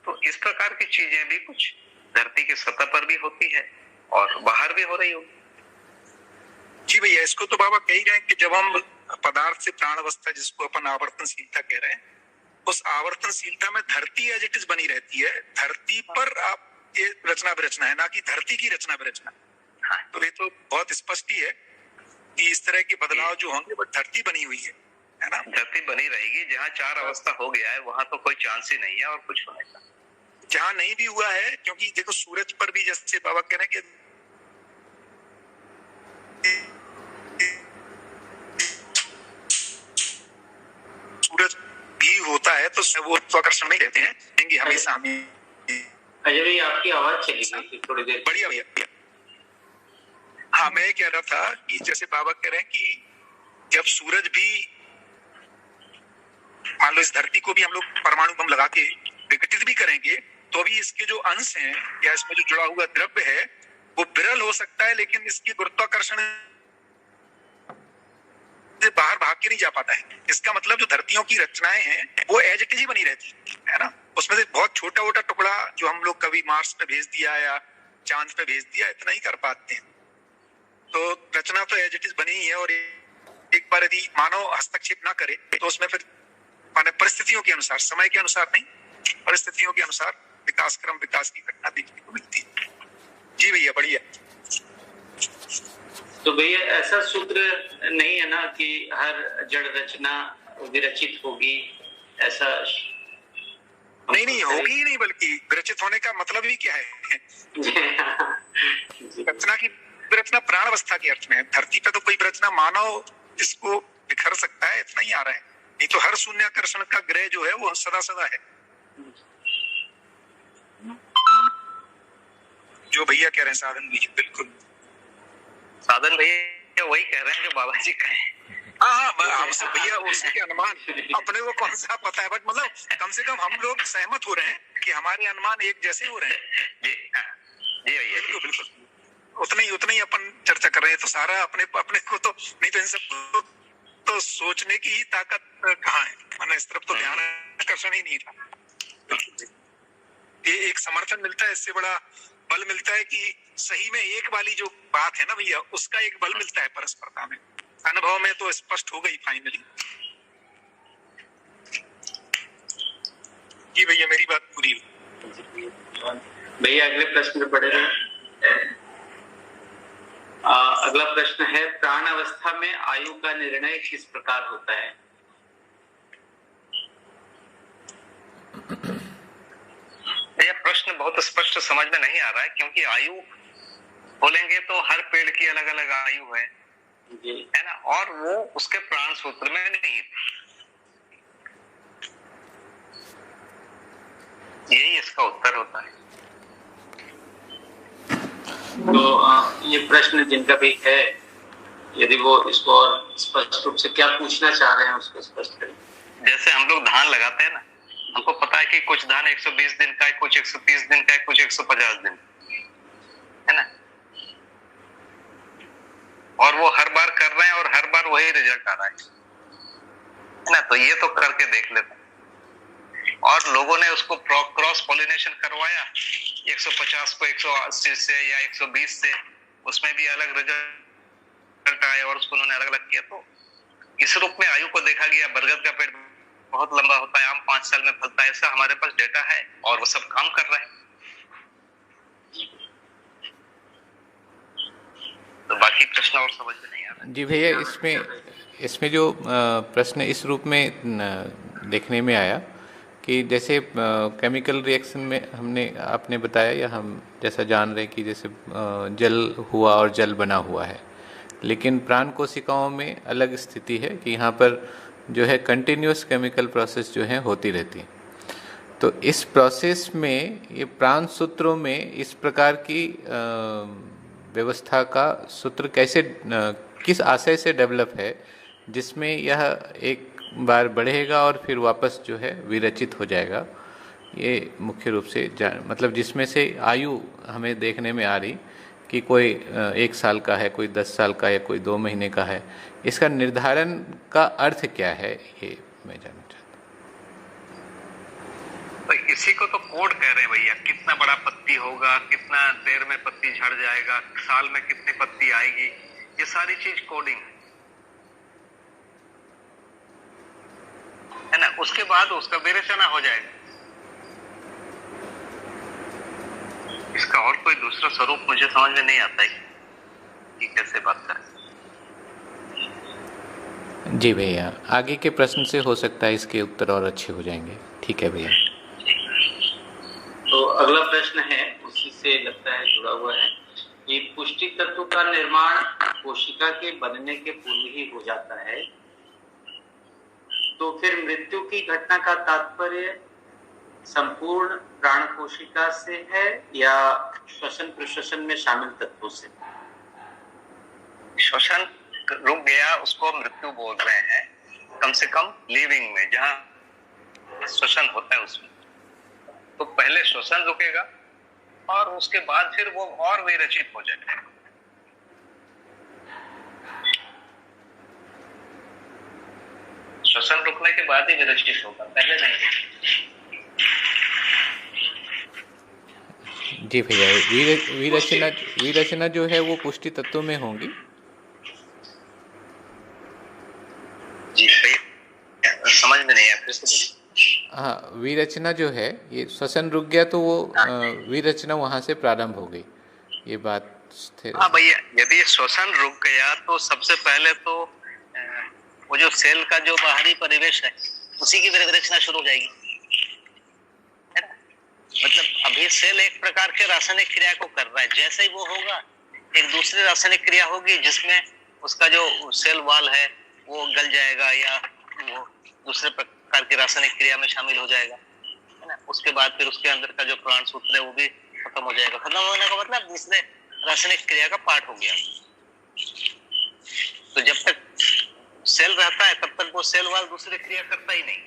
तो इस प्रकार की चीजें भी कुछ धरती की सतह पर भी होती है और बाहर भी हो रही होगी। जी भैया, इसको तो बाबा कह ही रहे हैं कि जब हम पदार्थ से प्राण अवस्था, जिसको अपन आवर्तनशीलता कह रहे हैं, उस आवर्तनशीलता में धरती एज इट इज बनी रहती है। धरती पर आप ये रचना विरचना है, ना कि धरती की रचना विरचना। हाँ। तो ये तो बहुत स्पष्ट ही है कि इस तरह के बदलाव जो होंगे वो धरती बनी हुई है ना। धरती बनी रहेगी। जहाँ 4 अवस्था हो गया है वहां तो कोई चांस ही नहीं है और कुछ होने का। जहाँ नहीं भी हुआ है, क्योंकि देखो सूरज पर भी जैसे बाबा कह रहे हैं कि सूरज भी होता है, तो वो आकर्षण नहीं रहते हैं हमेशा हमें। अजय भाई आपकी आवाज चली गई थी थोड़ी देर। बढ़िया भैया। हाँ, मैं कह रहा था कि जैसे बाबा कह रहे हैं कि जब सूरज भी, मान लो इस धरती को भी हम लोग परमाणु बम लगा के विघटित भी करेंगे, तो भी इसके जो अंश हैं या इसमें जो जुड़ा हुआ द्रव्य है वो विरल हो सकता है, लेकिन इसकी गुरुत्वाकर्षण से बाहर भाग के नहीं जा पाता है। इसका मतलब जो धरतियों की रचनाएं हैं वो एज इट इज ही बनी रहती है ना। उसमें से बहुत छोटा छोटा टुकड़ा जो हम लोग कभी मार्स पे भेज दिया या चांद पे भेज दिया, इतना ही कर पाते हैं। तो रचना तो एज इट इज बनी ही है, और एक बार यदि मानव हस्तक्षेप ना करे तो उसमें फिर माने परिस्थितियों के अनुसार, समय के अनुसार नहीं, परिस्थितियों के अनुसार विकास क्रम, विकास की घटना देखने को मिलती है। जी भैया, बढ़िया। तो भैया ऐसा सूत्र नहीं है ना कि हर जड़ रचना विरचित होगी, ऐसा नहीं होगी ही नहीं, बल्कि विरचित होने का मतलब ही क्या है? रचना की विरचना प्राण अवस्था के अर्थ में है। धरती पे तो कोई विरचना मानव इसको बिखर सकता है, इतना ही आ रहा है। नहीं तो हर शून्याकर्षण का ग्रह जो है वो सदा सदा है। जो भैया कह रहे हैं साधन भैया, बिल्कुल साधन भैया वही कह रहे हैं जो बाबा जी कहे। हाँ, हमसे भैया उसके अनुमान अपने को कौन सा पता है, बट मतलब कम से कम हम लोग सहमत हो रहे हैं कि हमारे अनुमान एक जैसे हो रहे हैं। जी भैया, बिल्कुल उतना ही अपन चर्चा कर रहे हैं। तो सारा अपने को तो नहीं, तो इन सब तो सोचने की ही ताकत कहाँ है, माना इस तरफ तो ध्यान आकर्षण ही नहीं था। ये एक समर्थन मिलता है, इससे बड़ा बल मिलता है कि सही में एक वाली जो बात है ना भैया, उसका एक बल मिलता है परस्परता में। अनुभव में तो स्पष्ट हो गई फाइनली। जी भैया, मेरी बात पूरी हुई। भैया अगले प्रश्न पे पढ़े रहे। अगला प्रश्न है, प्राण अवस्था में आयु का निर्णय किस प्रकार होता है? यह प्रश्न बहुत स्पष्ट समझ में नहीं आ रहा है, क्योंकि आयु बोलेंगे तो हर पेड़ की अलग अलग आयु है ना, और वो उसके प्राण सूत्र में नहीं। यही इसका उत्तर होता है। तो ये प्रश्न जिनका भी है, यदि वो इसको और स्पष्ट रूप से क्या पूछना चाह रहे हैं उसको स्पष्ट करें। जैसे हम लोग धान लगाते हैं ना, हमको पता है कि कुछ धान 120 दिन का है, कुछ 130 दिन का है, कुछ 150 दिन, है ना। और वो हर बार कर रहे हैं और हर बार वही रिजल्ट आ रहा है ना। तो ये तो करके देख लेते हैं। और लोगों ने उसको क्रॉस पॉलिनेशन करवाया, 150 को 180 से या 120 से, उसमें भी अलग रिजल्ट आए और उसको उन्होंने अलग अलग किया। तो इस रूप में आयु को देखा गया। बरगद का पेड़ बहुत लंबा होता है, आम 5 साल में फलता है, ऐसा हमारे पास डेटा है और वो सब काम कर रहे हैं। तो बाकी प्रश्न और समझ में नहीं आ रहा। जी भैया, इसमें जो प्रश्न इस रूप में देखने में आया कि जैसे केमिकल रिएक्शन में आपने बताया या हम जैसा जान रहे हैं कि जैसे जल हुआ और जल बना हुआ है, लेकिन प्राण कोशिकाओं में अलग स्थिति है कि यहाँ पर जो है कंटिन्यूअस केमिकल प्रोसेस जो है होती रहती है। तो इस प्रोसेस में ये प्राण सूत्रों में इस प्रकार की व्यवस्था का सूत्र कैसे किस आशय से डेवलप है जिसमें यह एक बार बढ़ेगा और फिर वापस जो है विरचित हो जाएगा। ये मुख्य रूप से मतलब जिसमें से आयु हमें देखने में आ रही कि कोई 1 साल का है, कोई 10 साल का है, कोई 2 महीने का है, इसका निर्धारण का अर्थ क्या है, ये मैं जानना चाहता हूँ। तो इसी को तो कोड कह रहे हैं भैया। कितना बड़ा पत्ती होगा, कितना देर में पत्ती झड़ जाएगा, साल में कितनी पत्ती आएगी, ये सारी चीज कोडिंग है ना। उसके बाद उसका विरेचना हो जाएगा। इसका और कोई दूसरा स्वरूप मुझे समझ में नहीं आता है कि कैसे बात करें। जी भैया, आगे के प्रश्न से हो सकता है इसके उत्तर और अच्छे हो जाएंगे। ठीक है भैया। तो अगला प्रश्न है, उसी से लगता है जुड़ा हुआ है कि पुष्टि तत्व का निर्माण कोशिका के बनने के पूर्व ही हो जाता है, तो फिर मृत्यु की घटना का तात्पर्य संपूर्ण प्राण कोशिका से है या श्वसन प्रश्वसन में शामिल तत्वों से? श्वसन रुक गया उसको मृत्यु बोल रहे हैं, कम से कम लिविंग में जहां श्वसन होता है उसमें। तो पहले श्वसन रुकेगा और उसके बाद फिर वो और विरचित हो जाएगा। श्वसन रुकने के बाद ही विरचित होगा, पहले नहीं। जी भैया, विरचना जो है वो पुष्टि तत्व में होंगी। जी समझ में नहीं आया, फिर से। हाँ, विरचना जो है, ये श्वसन रुक गया तो वो विरचना वहां से प्रारंभ हो गई, ये बात थे। हाँ भैया, यदि श्वसन रुक गया तो सबसे पहले तो वो जो सेल का जो बाहरी परिवेश है उसी की विरचना शुरू हो जाएगी, है ना। मतलब अभी सेल एक प्रकार के रासायनिक क्रिया को कर रहा है, जैसे ही वो होगा एक दूसरी रासायनिक क्रिया होगी जिसमें उसका जो सेल वॉल है वो गल जाएगा या वो दूसरे प्रकार की रासायनिक क्रिया में शामिल हो जाएगा, है ना। उसके बाद फिर उसके अंदर का जो प्राण सूत्र है वो भी खत्म हो जाएगा। खत्म होने का मतलब दूसरे रासायनिक क्रिया का पार्ट हो गया। तो जब तक सेल रहता है तब तक वो सेल वाल दूसरी क्रिया करता ही नहीं,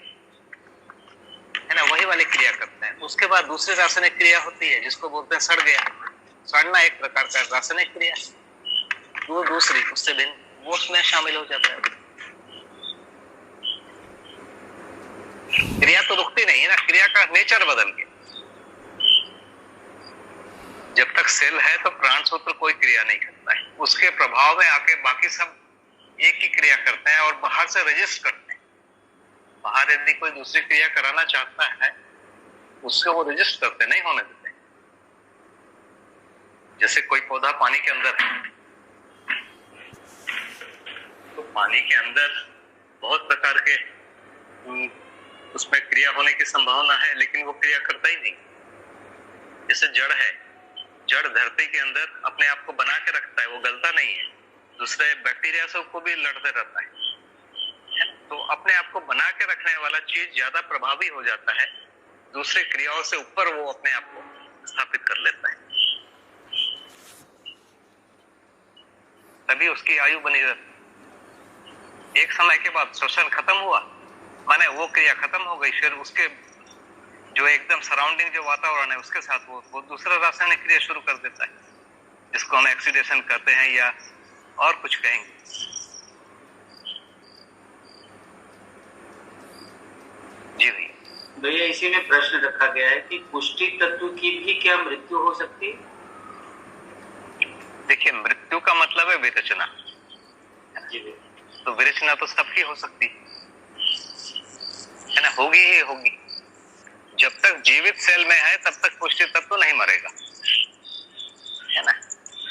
है ना, वही वाली क्रिया करता है। उसके बाद दूसरी रासायनिक क्रिया होती है जिसको बोलते हैं सड़ गया। सड़ना एक प्रकार का रासायनिक क्रिया, वो दूसरी उससे भिन्न, वो उसमें शामिल हो जाता है। क्रिया तो रुकती नहीं है ना, क्रिया का नेचर बदल गया। जब तक सेल है तो प्राण सूत्र कोई क्रिया नहीं करता है, उसके प्रभाव में आके बाकी सब एक ही क्रिया करते हैं और बाहर से रजिस्ट करते हैं। बाहर यदि कोई दूसरी क्रिया कराना चाहता है उससे वो रजिस्ट करते, नहीं होने देते। जैसे कोई पौधा पानी के अंदर है तो पानी के अंदर बहुत प्रकार के उसमें क्रिया होने की संभावना है, लेकिन वो क्रिया करता ही नहीं। जैसे जड़ है, जड़ धरती के अंदर अपने आप को बना के रखता है, वो गलता नहीं है, दूसरे बैक्टीरिया से को भी लड़ते रहता है। तो अपने आप को बना के रखने वाला चीज ज्यादा प्रभावी हो जाता है, दूसरे क्रियाओं से ऊपर वो अपने आप को स्थापित कर लेता है, तभी उसकी आयु बनी रहती। एक समय के बाद श्वसन खत्म हुआ, माने वो क्रिया खत्म हो गई, फिर उसके जो एकदम सराउंडिंग जो वातावरण है उसके साथ वो दूसरा रासायनिक क्रिया शुरू कर देता है, जिसको हम ऑक्सीडेशन कहते हैं या और कुछ कहेंगे? जी भैया। भैया इसी में प्रश्न रखा गया है कि पुष्टि तत्व की भी क्या मृत्यु हो सकती है? देखिए, मृत्यु का मतलब है विरचना। तो विरचना तो सबकी हो सकती है ना, होगी ही होगी। जब तक जीवित सेल में है तब तक पुष्टि तत्व नहीं मरेगा, है ना।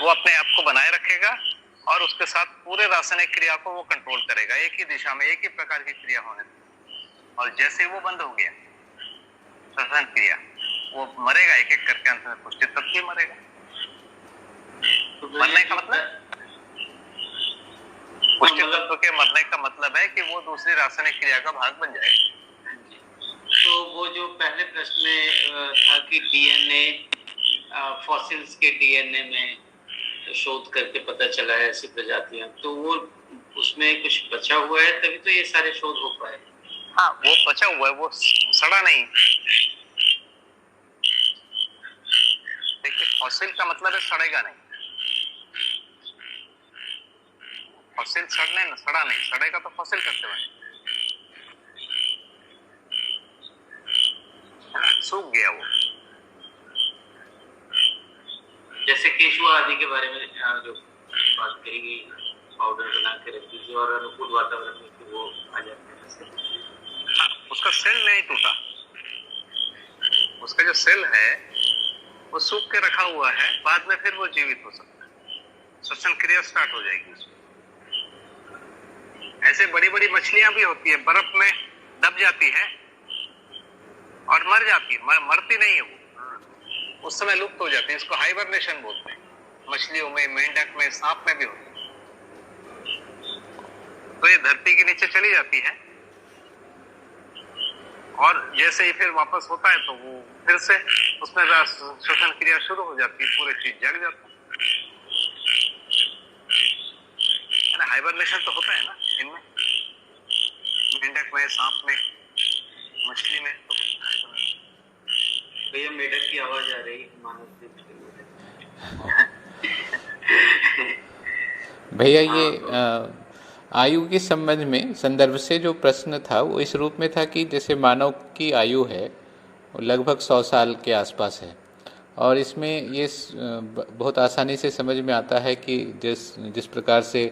वो अपने आप को बनाए रखेगा और उसके साथ पूरे रासायनिक क्रिया को वो कंट्रोल करेगा, एक ही दिशा में एक ही प्रकार की क्रिया होने से। और जैसे वो बंद हो गया श्वसन क्रिया, वो मरेगा एक एक करके, अंत में पुष्टि तत्व ही मरेगा। तो मरने का मतलब, पुष्टि तत्व के मरने का मतलब है कि वो दूसरी रासायनिक क्रिया का भाग बन जाएगा। तो वो जो पहले प्रश्न में था कि डीएनए, फॉसिल्स के डीएनए में शोध करके पता चला है ऐसी प्रजातियां, तो वो उसमें कुछ बचा हुआ है तभी तो ये सारे शोध हो पाए। हाँ, वो बचा हुआ है, वो सड़ा नहीं। देखिए, फॉसिल का मतलब है सड़ेगा नहीं। फॉसिल सड़ा नहीं, सड़ेगा तो फॉसिल कैसे बने, है ना, सूख गया वो। जैसे केशुआ आदि के बारे में जो बात कही गई, पाउडर बना के रख दीजिए और अनुकूल वातावरण में वो आ जाते हैं। हाँ, उसका सेल नहीं टूटा, उसका जो सेल है वो सूख के रखा हुआ है, बाद में फिर वो जीवित हो सकता है, श्वसन क्रिया स्टार्ट हो जाएगी उसमें। ऐसे बड़ी बड़ी मछलियां भी होती है, बर्फ में दब जाती है और मर जाती है, मरती नहीं है वो, उस समय लुप्त हो जाती है। इसको हाइबरनेशन बोलते हैं। मछलियों में, मेंढक में, सांप में भी होता है। तो ये धरती के नीचे चली जाती है और जैसे ही फिर वापस होता है तो वो फिर से उसमें श्वसन क्रिया शुरू हो जाती है, पूरी चीज जग जाती है ना। हाइबरनेशन तो होता है ना इनमें, मेंढक में, सांप में, मछली में। तो भैया मेढक की आवाज आ रही है मानव भैया ये आयु के संबंध में संदर्भ से जो प्रश्न था वो इस रूप में था कि जैसे मानव की आयु है वो लगभग 100 साल के आसपास है, और इसमें ये बहुत आसानी से समझ में आता है कि जिस प्रकार से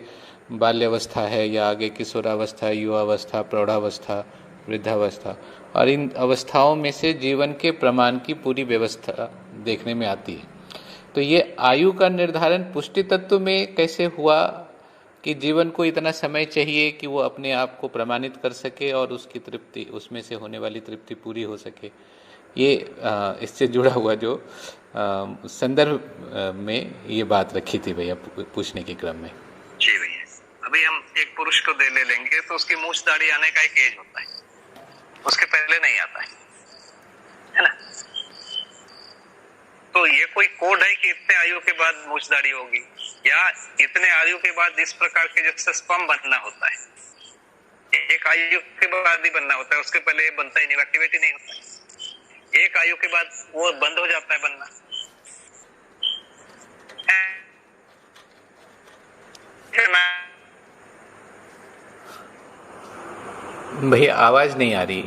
बाल्यावस्था है या आगे किशोरावस्था, युवावस्था, प्रौढ़ावस्था, वृद्धावस्था, और इन अवस्थाओं में से जीवन के प्रमाण की पूरी व्यवस्था देखने में आती है। तो ये आयु का निर्धारण पुष्टि तत्व में कैसे हुआ कि जीवन को इतना समय चाहिए कि वो अपने आप को प्रमाणित कर सके और उसकी तृप्ति, उसमें से होने वाली तृप्ति पूरी हो सके। ये इससे जुड़ा हुआ जो संदर्भ में ये बात रखी थी भैया पूछने के क्रम में। जी भैया, अभी हम एक पुरुष को ले लेंगे तो उसकी मूछ दाढ़ी आने का एक एज होता है, उसके पहले नहीं आता है ना। तो ये कोई कोड है कि इतने आयु के बाद मूछ दाढ़ी होगी, या इतने आयु के बाद इस प्रकार के जैसे स्पर्म बनना होता है, एक आयु के बाद ही बनना होता है, उसके पहले बनता ही नहीं, एक्टिवेट ही नहीं होता है। एक आयु के बाद वो बंद हो जाता है बनना। भैया आवाज नहीं आ रही,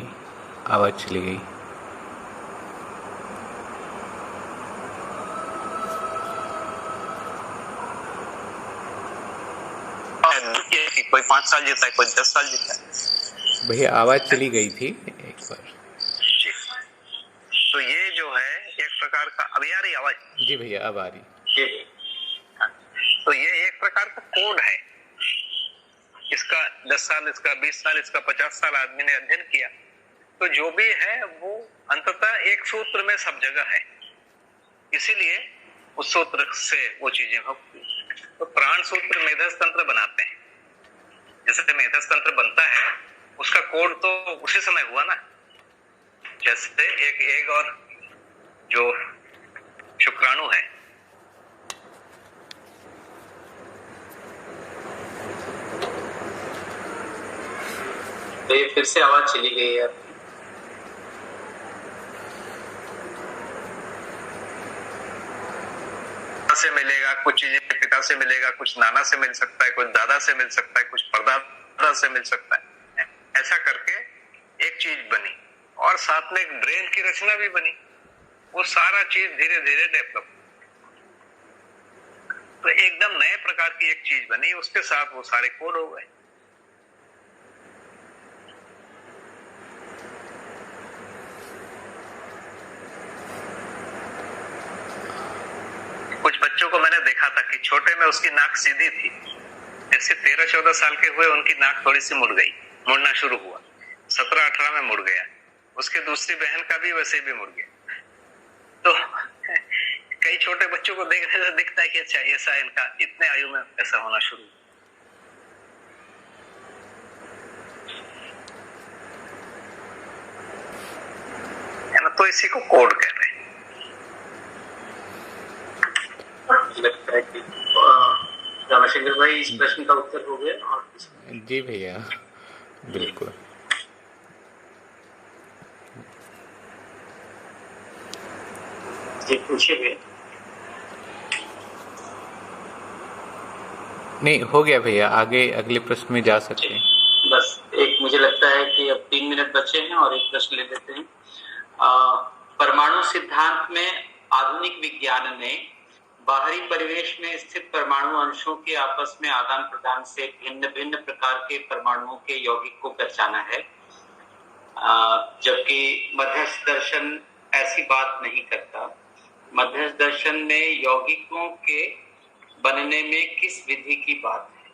आवाज चली गई। कोई 5 साल जीता है, कोई 10 साल जीता है। भैया आवाज चली गई थी एक बार। जी, तो ये जो है एक प्रकार का, अभी आ रही आवाज? जी भैया अब आ रही। तो ये एक प्रकार का कोड है, इसका 10 साल, इसका 20 साल, इसका 50 साल आदमी ने अध्ययन किया, तो जो भी है वो अंततः एक सूत्र में सब जगह है, इसीलिए उस सूत्र से वो चीजें होती। तो प्राण सूत्र मेधस तंत्र बनाते हैं, जैसे मेधस तंत्र बनता है उसका कोड तो उसी समय हुआ ना, जैसे एक एग और जो शुक्राणु है, तो ये फिर से आवाज चली गई है। से मिलेगा, कुछ चीजें पिता से मिलेगा, कुछ नाना से मिल सकता है, कुछ दादा से मिल सकता है, कुछ परदादा से मिल सकता है। ऐसा करके एक चीज बनी और साथ में एक ब्रेन की रचना भी बनी। वो सारा चीज धीरे धीरे डेवलप, तो एकदम नए प्रकार की एक चीज बनी, उसके साथ वो सारे कोड हो गए। कुछ बच्चों को मैंने देखा था कि छोटे में उसकी नाक सीधी थी, जैसे 13-14 साल के हुए उनकी नाक थोड़ी सी मुड़ गई, मुड़ना शुरू हुआ। 17-18 में मुड़ गया। उसके दूसरी बहन का भी वैसे भी मुड़ गया। तो कई छोटे बच्चों को देखने से दिखता है कि अच्छा ऐसा इनका इतने आयु में ऐसा होना शुरू। है ना, तो इसी को कोड कहते हैं। लगता है कि रामशंकर भाई इस प्रश्न का उत्तर हो गया। और जी भैया बिल्कुल। जी पूछिए भैया। नहीं हो गया भैया, आगे अगले प्रश्न में जा सकते हैं। बस एक मुझे लगता है कि अब 3 मिनट बचे हैं और एक प्रश्न ले लेते हैं। परमाणु सिद्धांत में आधुनिक विज्ञान ने बाहरी परिवेश में स्थित परमाणु अंशों के आपस में आदान प्रदान से भिन्न भिन्न प्रकार के परमाणुओं के यौगिक को पहचाना है, जबकि मध्यस्थ दर्शन ऐसी बात नहीं करता। मध्यस्थ दर्शन में यौगिकों के बनने में किस विधि की बात है?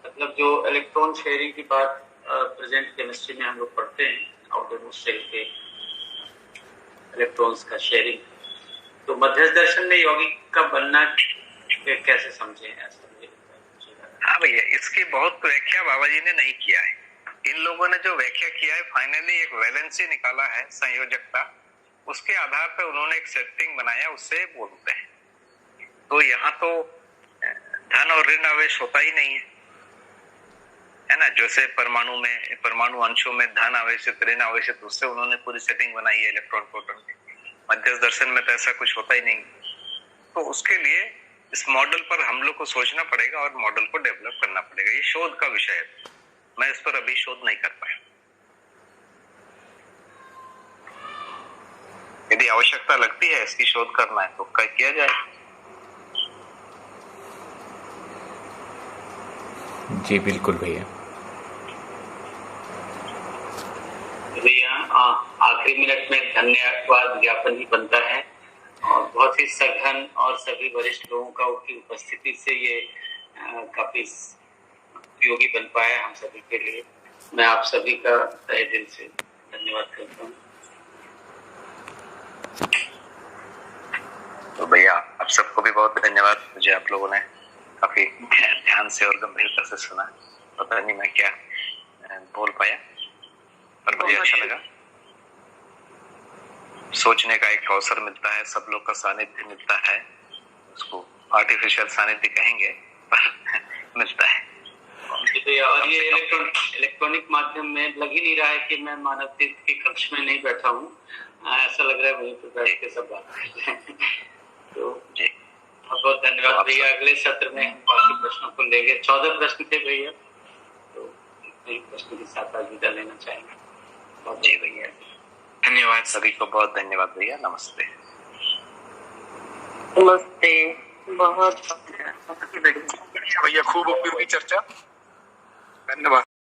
मतलब जो इलेक्ट्रॉन शेयरिंग की बात प्रेजेंट केमिस्ट्री में हम लोग पढ़ते हैं, आउटरमोस्ट शेल के इलेक्ट्रॉन्स का शेयरिंग, तो मध्यस्थ दर्शन में यौगिक का बनना कैसे समझे? हाँ भैया, इसकी बहुत व्याख्या बाबा जी ने नहीं किया है। इन लोगों ने जो व्याख्या किया है, फाइनली एक वैलेंसी निकाला है, संयोजकता, उसके आधार पर उन्होंने एक सेटिंग बनाया, उससे बोलते हैं। तो यहाँ तो धन और ऋण आवेश होता ही नहीं है ना। जैसे परमाणु अंशों में धन आवेशित, ऋण आवेशित, उससे उन्होंने पूरी सेटिंग बनाई है इलेक्ट्रॉन प्रोटॉन की। मध्यस्थ दर्शन में तो ऐसा कुछ होता ही नहीं। तो उसके लिए इस मॉडल पर हम लोग को सोचना पड़ेगा और मॉडल को डेवलप करना पड़ेगा। ये शोध का विषय है, मैं इस पर अभी शोध नहीं कर पाया। यदि आवश्यकता लगती है इसकी शोध करना है तो किया जाए। जी बिल्कुल भैया। भैया आखिरी मिनट में धन्यवाद ज्ञापन ही बनता है, और बहुत ही सघन और सभी वरिष्ठ लोगों का उनकी उपस्थिति से ये काफी उपयोगी बन पाया हम सभी के लिए। मैं आप सभी का तहे दिल से धन्यवाद करता हूँ। तो भैया आप सबको भी बहुत धन्यवाद। मुझे आप लोगों ने काफी ध्यान से और गंभीरता से सुना। पता नहीं मैं क्या बोल पाया, पर मुझे अच्छा लगा। सोचने का एक अवसर मिलता है, सब लोग का सानिध्य मिलता है, उसको आर्टिफिशियल सानिध्य कहेंगे पर मिलता है। और ये इलेक्ट्रॉनिक माध्यम में लग ही नहीं रहा है कि मैं मानव तीर्थ के कक्ष में नहीं बैठा हूँ। ऐसा लग रहा है वहीं पर बैठ के सब बात कर रहे हैं। तो जी बहुत धन्यवाद भैया। अगले सत्र में हम बाकी प्रश्नों को लेंगे। 14 प्रश्न थे भैया, तो एक प्रश्न के साथ आज विदा लेना चाहेंगे। बहुत जी भैया धन्यवाद। सभी को बहुत धन्यवाद भैया। नमस्ते। नमस्ते। बहुत भैया खूब उपयोगी चर्चा, धन्यवाद।